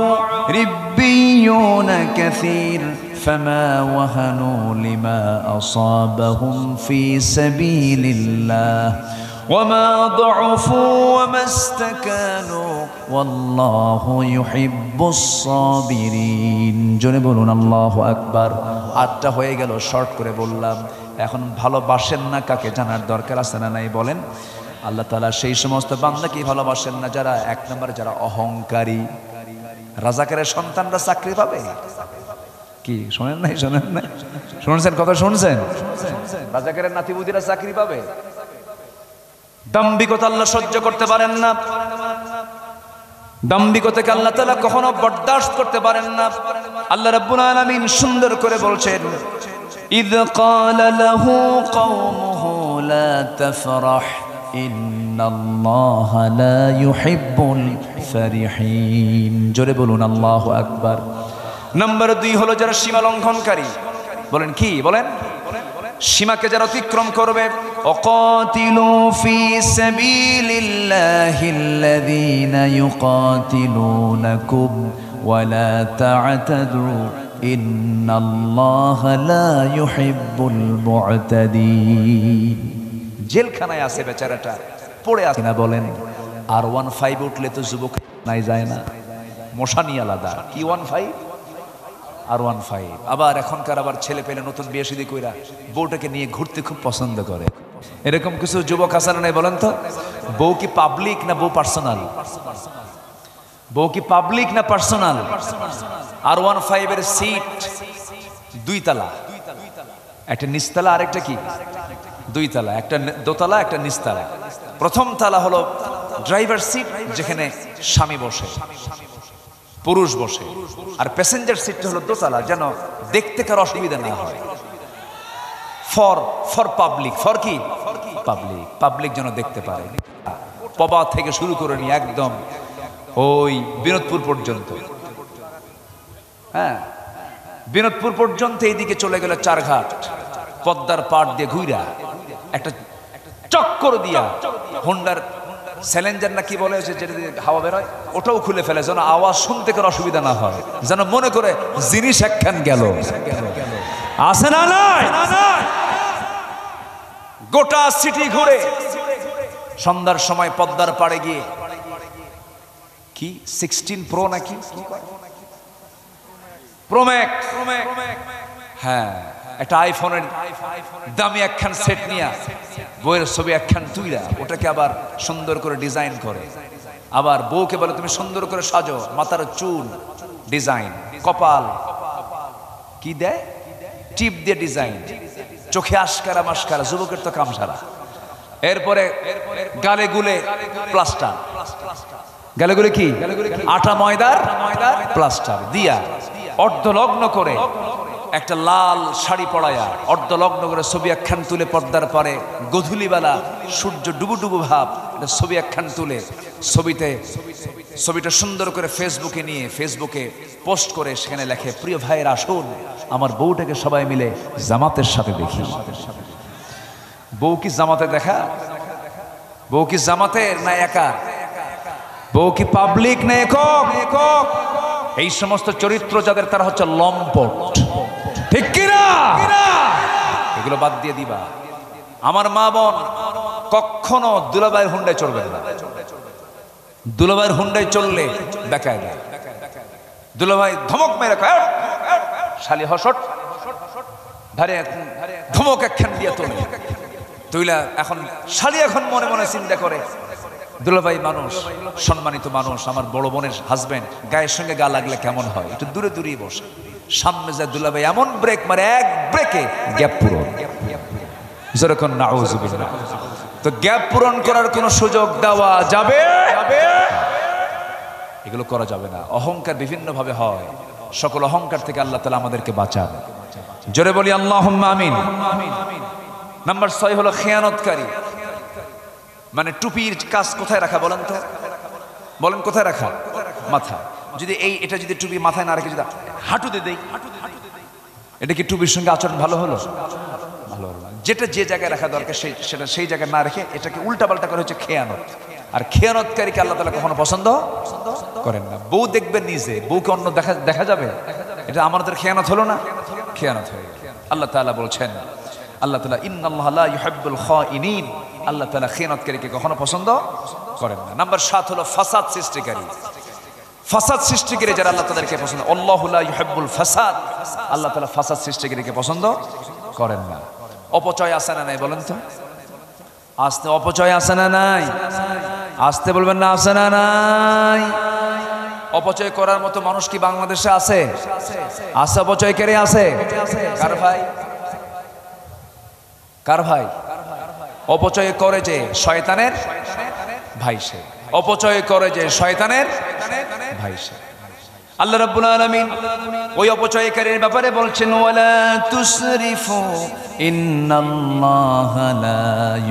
[SPEAKER 1] ربيون كثير فما وهنوا لما أصابهم في سبيل الله وما ضعفوا وما استكانوا والله يحب الصابرين। জোরে বলুন আল্লাহু আকবার। 8টা হয়ে গেল, শর্ট করে বললাম। এখন ভালোবাসেন না কাকে জানার দরকার আছে না নাই বলেন? আল্লাহ তাআলা সেই সমস্ত বান্দাকে ভালোবাসেন না যারা, 1 নম্বরে যারা অহংকারী। রাজাকারের সন্তানরা চাকরি পাবে কি? শোনেন নাই? শুনছেন কথা? শুনছেন? রাজাকারের নাতিপুতিরা চাকরি পাবে? দাম্ভিকতা আল্লাহ সহ্য করতে পারেন না। দাম্ভিকতাকে আল্লাহ তাআলা কখনো বরদাশত করতে পারেন না। আল্লাহ রাব্বুল আলামিন সুন্দর করে বলছেন, ইয ক্বালা লাহু কওমুহু লা তাফরাহ ইন্নাল্লাহা লা ইউহিব্বুল ফারিহিন। জোরে বলুন আল্লাহু আকবার। নাম্বার 2 হলো যারা সীমা লঙ্ঘনকারী। বলেন কি? বলেন সীমাকে যারা অতিক্রম করবে। ওয়াকাতিলু ফি সাবিলিল্লাহিল্লাযীনা ইউকাতিলুনাকুম ওয়া লা তা'তাদু ইন্নাল্লাহা লা ইউহিব্বুল মু'তাদিন। জেলখানায় আছে বেচারাটা, পড়ে আছে না বলেন? আর 15 উঠলে তো যুবক নাই যায় না, মশানি আলাদা। কি 15 আর 15? আবার এখনকার আবার ছেলে পেলে নতুন বিয়ে শাদী কইরা বউটাকে নিয়ে ঘুরতে খুব পছন্দ করে। এরকম কিছু যুবক আছে না নাই বলেন তো? বউ কি পাবলিক না বউ পার্সোনাল? বউ কি পাবলিক না পার্সোনাল? আর 15 এর সিট 2 তলা, একটা নিচতলা আরেকটা কি 2 তলা, একটা দোতলা একটা নিচতলা। প্রথম তলা হলো ড্রাইভার সিট, যেখানে স্বামী বসে, পুরুষ বসে, আর প্যাসেঞ্জার সিটটা হলো দোতলা, যেন দেখতে কার অসুবিধা না হয়। ফর পাবলিক, ফর কি পাবলিক যেন দেখতে পারে। পবা থেকে শুরু করে নিয়ে একদম ওই বিনোদপুর পর্যন্ত, হ্যাঁ বিনোদপুর পর্যন্ত, এইদিকে চলে গেল চারঘাট, পদ্মার পাড় দিয়ে ঘুরা একটা চক্কর দিয়া স্যালেঞ্জার না কি বলে যেটা দিয়ে হাওয়া বেরোয়, ওটাও খুলে ফেলে যেন আওয়াজ শুনতে করে অসুবিধা না হয়, যেন মনে করে জিনিস একখান গেল। আছে না নাই? গোটা সিটি ঘুরে সন্ধ্যার সময় পদ্মার পাড়ে গিয়ে কি 16 প্রো নাকি প্রোম্যাক্স, হ্যাঁ একটা আইফোনের দামি একখান সেট নিয়ে বইয়ের ছবি একখান তুইরা ওটাকে আবার সুন্দর করে ডিজাইন করে, আবার বউকে বলে তুমি সুন্দর করে সাজো, মাথার চুল ডিজাইন, কপাল কি দেয় টিপ দিয়ে ডিজাইন, চোখে আশকারা মাস্কারা, যুবকের তো কাম সারা। এরপরে গালে গুলে প্লাস্টার, গালে গুলে কি আটা ময়দার প্লাস্টার দিয়া অর্ধলগ্ন করে একটা লাল শাড়ি পরায়া অর্ধলগ্ন করে ছবি একখান তুলে পর্দার পারে গধূলিবেলা সূর্য ডুবু ডুবু ভাব ছবি একখান তুলে ছবিটা সুন্দর করে ফেসবুকে নিয়ে ফেসবুকে পোস্ট করে সেখানে লেখে প্রিয় ভাইয়ের আসুন আমার বউটাকে সবাই মিলে জামাতের সাথে দেখি। বউ কি জামাতে দেখা? বউ কি জামাতের না একা? বউ কি পাবলিক না একক? এই সমস্ত চরিত্র যাদের তারা হচ্ছে লম্পট, ঠিক কিনা? এগুলো বাদ দিয়ে দিবা। আমার মা বোন কখনো দুলাভাইয়ের হুন্ডায় চলবে না। দুলাভাইয়ের হুন্ডায় চললে দেখায় না, দুলাভাই ধমক মেরে কয় শালি হসট ধারে ধমক একখান দিয়ে তোলে তুইলা। এখন শালি এখন মনে মনে চিন্তা করে দুলাভাই মানুষ, সম্মানিত মানুষ, আমার বড় বোনের হাজবেন্ড, গায়ের সঙ্গে গা লাগলে কেমন হয়, একটু দূরে দূরেই বসে। সামনে যায় দুলাভাই এমন ব্রেক মারে এক ব্রেকে গ্যাপ পূরণ, যেরকম নাউজুবিল্লাহ। তো গ্যাপ পূরণ করার কোনো সুযোগ দেওয়া যাবে? এগুলো করা যাবে না। অহংকার বিভিন্ন ভাবে হয়, সকল অহংকার থেকে আল্লাহ তাআলা আমাদেরকে বাঁচান। জোরে বলি আল্লাহুম্মা আমিন। নাম্বার 6 হলো খেয়ানতকারী, মানে টুপির কাজ কোথায় রাখা বলেন তো? বলেন কোথায় রাখা? মাথায়। যদি এটা যদি টুপি মাথায় না রেখে যদি হাঁটুতে দেই, এটা কি টুপির সঙ্গে আচরণ ভালো হলো? ভালো হলো না। যেটা যে জায়গায় রাখা দরকার সেটা সেই জায়গায় না রেখে এটাকে উল্টাপাল্টা করে হচ্ছে খেয়ানত। আর খেয়ানতকারীকে আল্লাহ তাআলা কখনো পছন্দ করেন না। বউ দেখবেন নিজে, বউকে অন্য দেখা যাবে, এটা আমাদের খেয়ানত হলো না? খেয়ানত হয়ে গেল। আল্লাহ তাআলা বলছেন, আল্লাহ তাআলা ইন্নাল্লাহা লা ইউহিব্বুল খাইনিন, আল্লাহ তাআলা খেয়ানতকারীকে কখনো পছন্দ করেন না। নাম্বার 7 হলো ফাসাদ সৃষ্টিকারী। ফাসাদ সৃষ্টিকারী যারা আল্লাহ তাদেরকে পছন্দ, আল্লাহু লা ইউহিব্বুল ফাসাদ, আল্লাহ তাআলা ফাসাদ সৃষ্টিকারীকে পছন্দ করেন না। অপচয় আছে না নাই বলেন তো? আস্তে অপচয় আছে না নাই? আস্তে বলবেন না আছে না নাই? অপচয় করার মতো মানুষ কি বাংলাদেশে আছে? আছে অপচয়কারী আছে? কার ভাই? কার ভাই? অপচয় করে যে শয়তানের ভাই সে, অপচয় করে যে শয়তানের ভাই সে। আল্লাহ রাব্বুল আলামিন ওই অপচয়কারীর ব্যাপারে বলছেন ওয়ালা তুসরিফু ইন্নাল্লাহা লা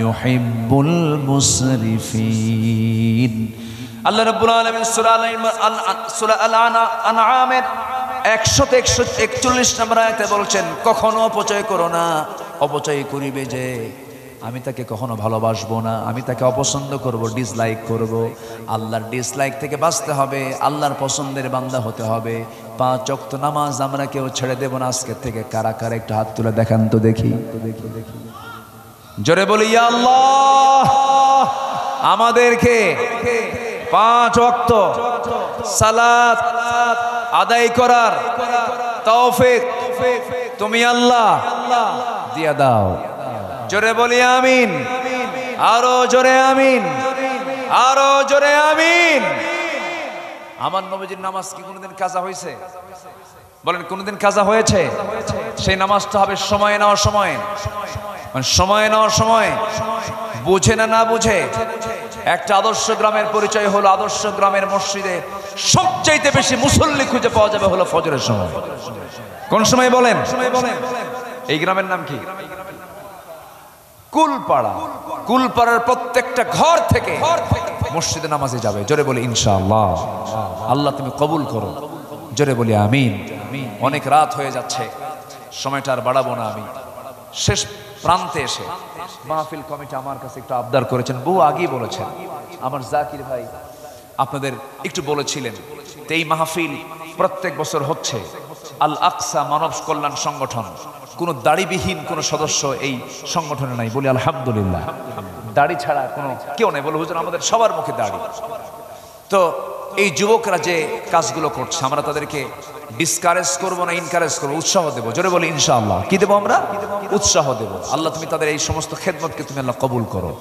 [SPEAKER 1] ইউহিব্বুল মুসরিফিন। আল্লাহ রাব্বুল আলামিন সূরা আল-আনআমের 141 নম্বর আয়াতে বলছেন কখনো অপচয় করো না। অপচয় করিবে যে আমি তাকে কখনো ভালোবাসবো না, আমি তাকে অপছন্দ করব, ডিসলাইক করব। আল্লাহর ডিসলাইক থেকে বাঁচতে হবে, আল্লাহর পছন্দের বান্দা হতে হবে। 5 ওয়াক্ত নামাজ আমরা কেউ ছেড়ে দেব না আজকে থেকে। কারা কারা একটু হাত তুলে দেখান তো দেখি। জোরে বলি ইয়া আল্লাহ, আমাদেরকে 5 ওয়াক্ত সালাত আদায় করার তৌফিক তুমি আল্লাহ দিয়া দাও। জোরে বলি আমিন, আরো জোরে আমিন, আরো জোরে আমিন। আমার নবীজির নামাজ কি কোনোদিন কাজা হয়েছে? বলেন কোনোদিন কাজা হয়েছে? সেই নামাজটা হবে সময় নেওয়ার সময়, মানে সময় নেওয়ার সময়, বুঝে না বুঝে। একটা আদর্শ গ্রামের পরিচয় হলো আদর্শ গ্রামের মসজিদে সবচাইতে বেশি মুসল্লি খুঁজে পাওয়া যাবে হলো ফজরের সময়। কোন সময় বলেন? এই গ্রামের নাম কি? কুলপাড়া। কুলপাড়ার প্রত্যেকটা ঘর থেকে মসজিদে নামাজে যাবে। জোরে বলি ইনশাআল্লাহ। আল্লাহ তুমি কবুল করো। জোরে বলি আমিন। অনেক রাত হয়ে যাচ্ছে, সময়টা আর বাড়াবো না। আমি শেষ প্রান্তে এসে মাহফিল কমিটি আমার কাছে একটু আবদার করেছেন, বহু আগেই বলেছেন আমার জাকির ভাই আপনাদের একটু বলেছিলেন, তো এই মাহফিল প্রত্যেক বছর হচ্ছে। আল আকসা মানব কল্যাণ সংগঠন, কোনো দাড়িবিহীন কোনো সদস্য এই সংগঠনে নাই, বলি আলহামদুলিল্লাহ। দাড়ি ছাড়া কোনো কেউ নাই, বলে হুজুর আমাদের সবার মুখে দাড়ি। তো এই যুবকরা যে কাজগুলো করছে, আমরা তাদেরকে ডিসকারেজ করবো না, ইনকারেজ করবো, উৎসাহ দেবো। জোরে বলি ইনশাআল্লাহ। কি দেবো আমরা? উৎসাহ দেবো। আল্লাহ তুমি তাদের এই সমস্ত খেদমতকে তুমি আল্লাহ কবুল করো।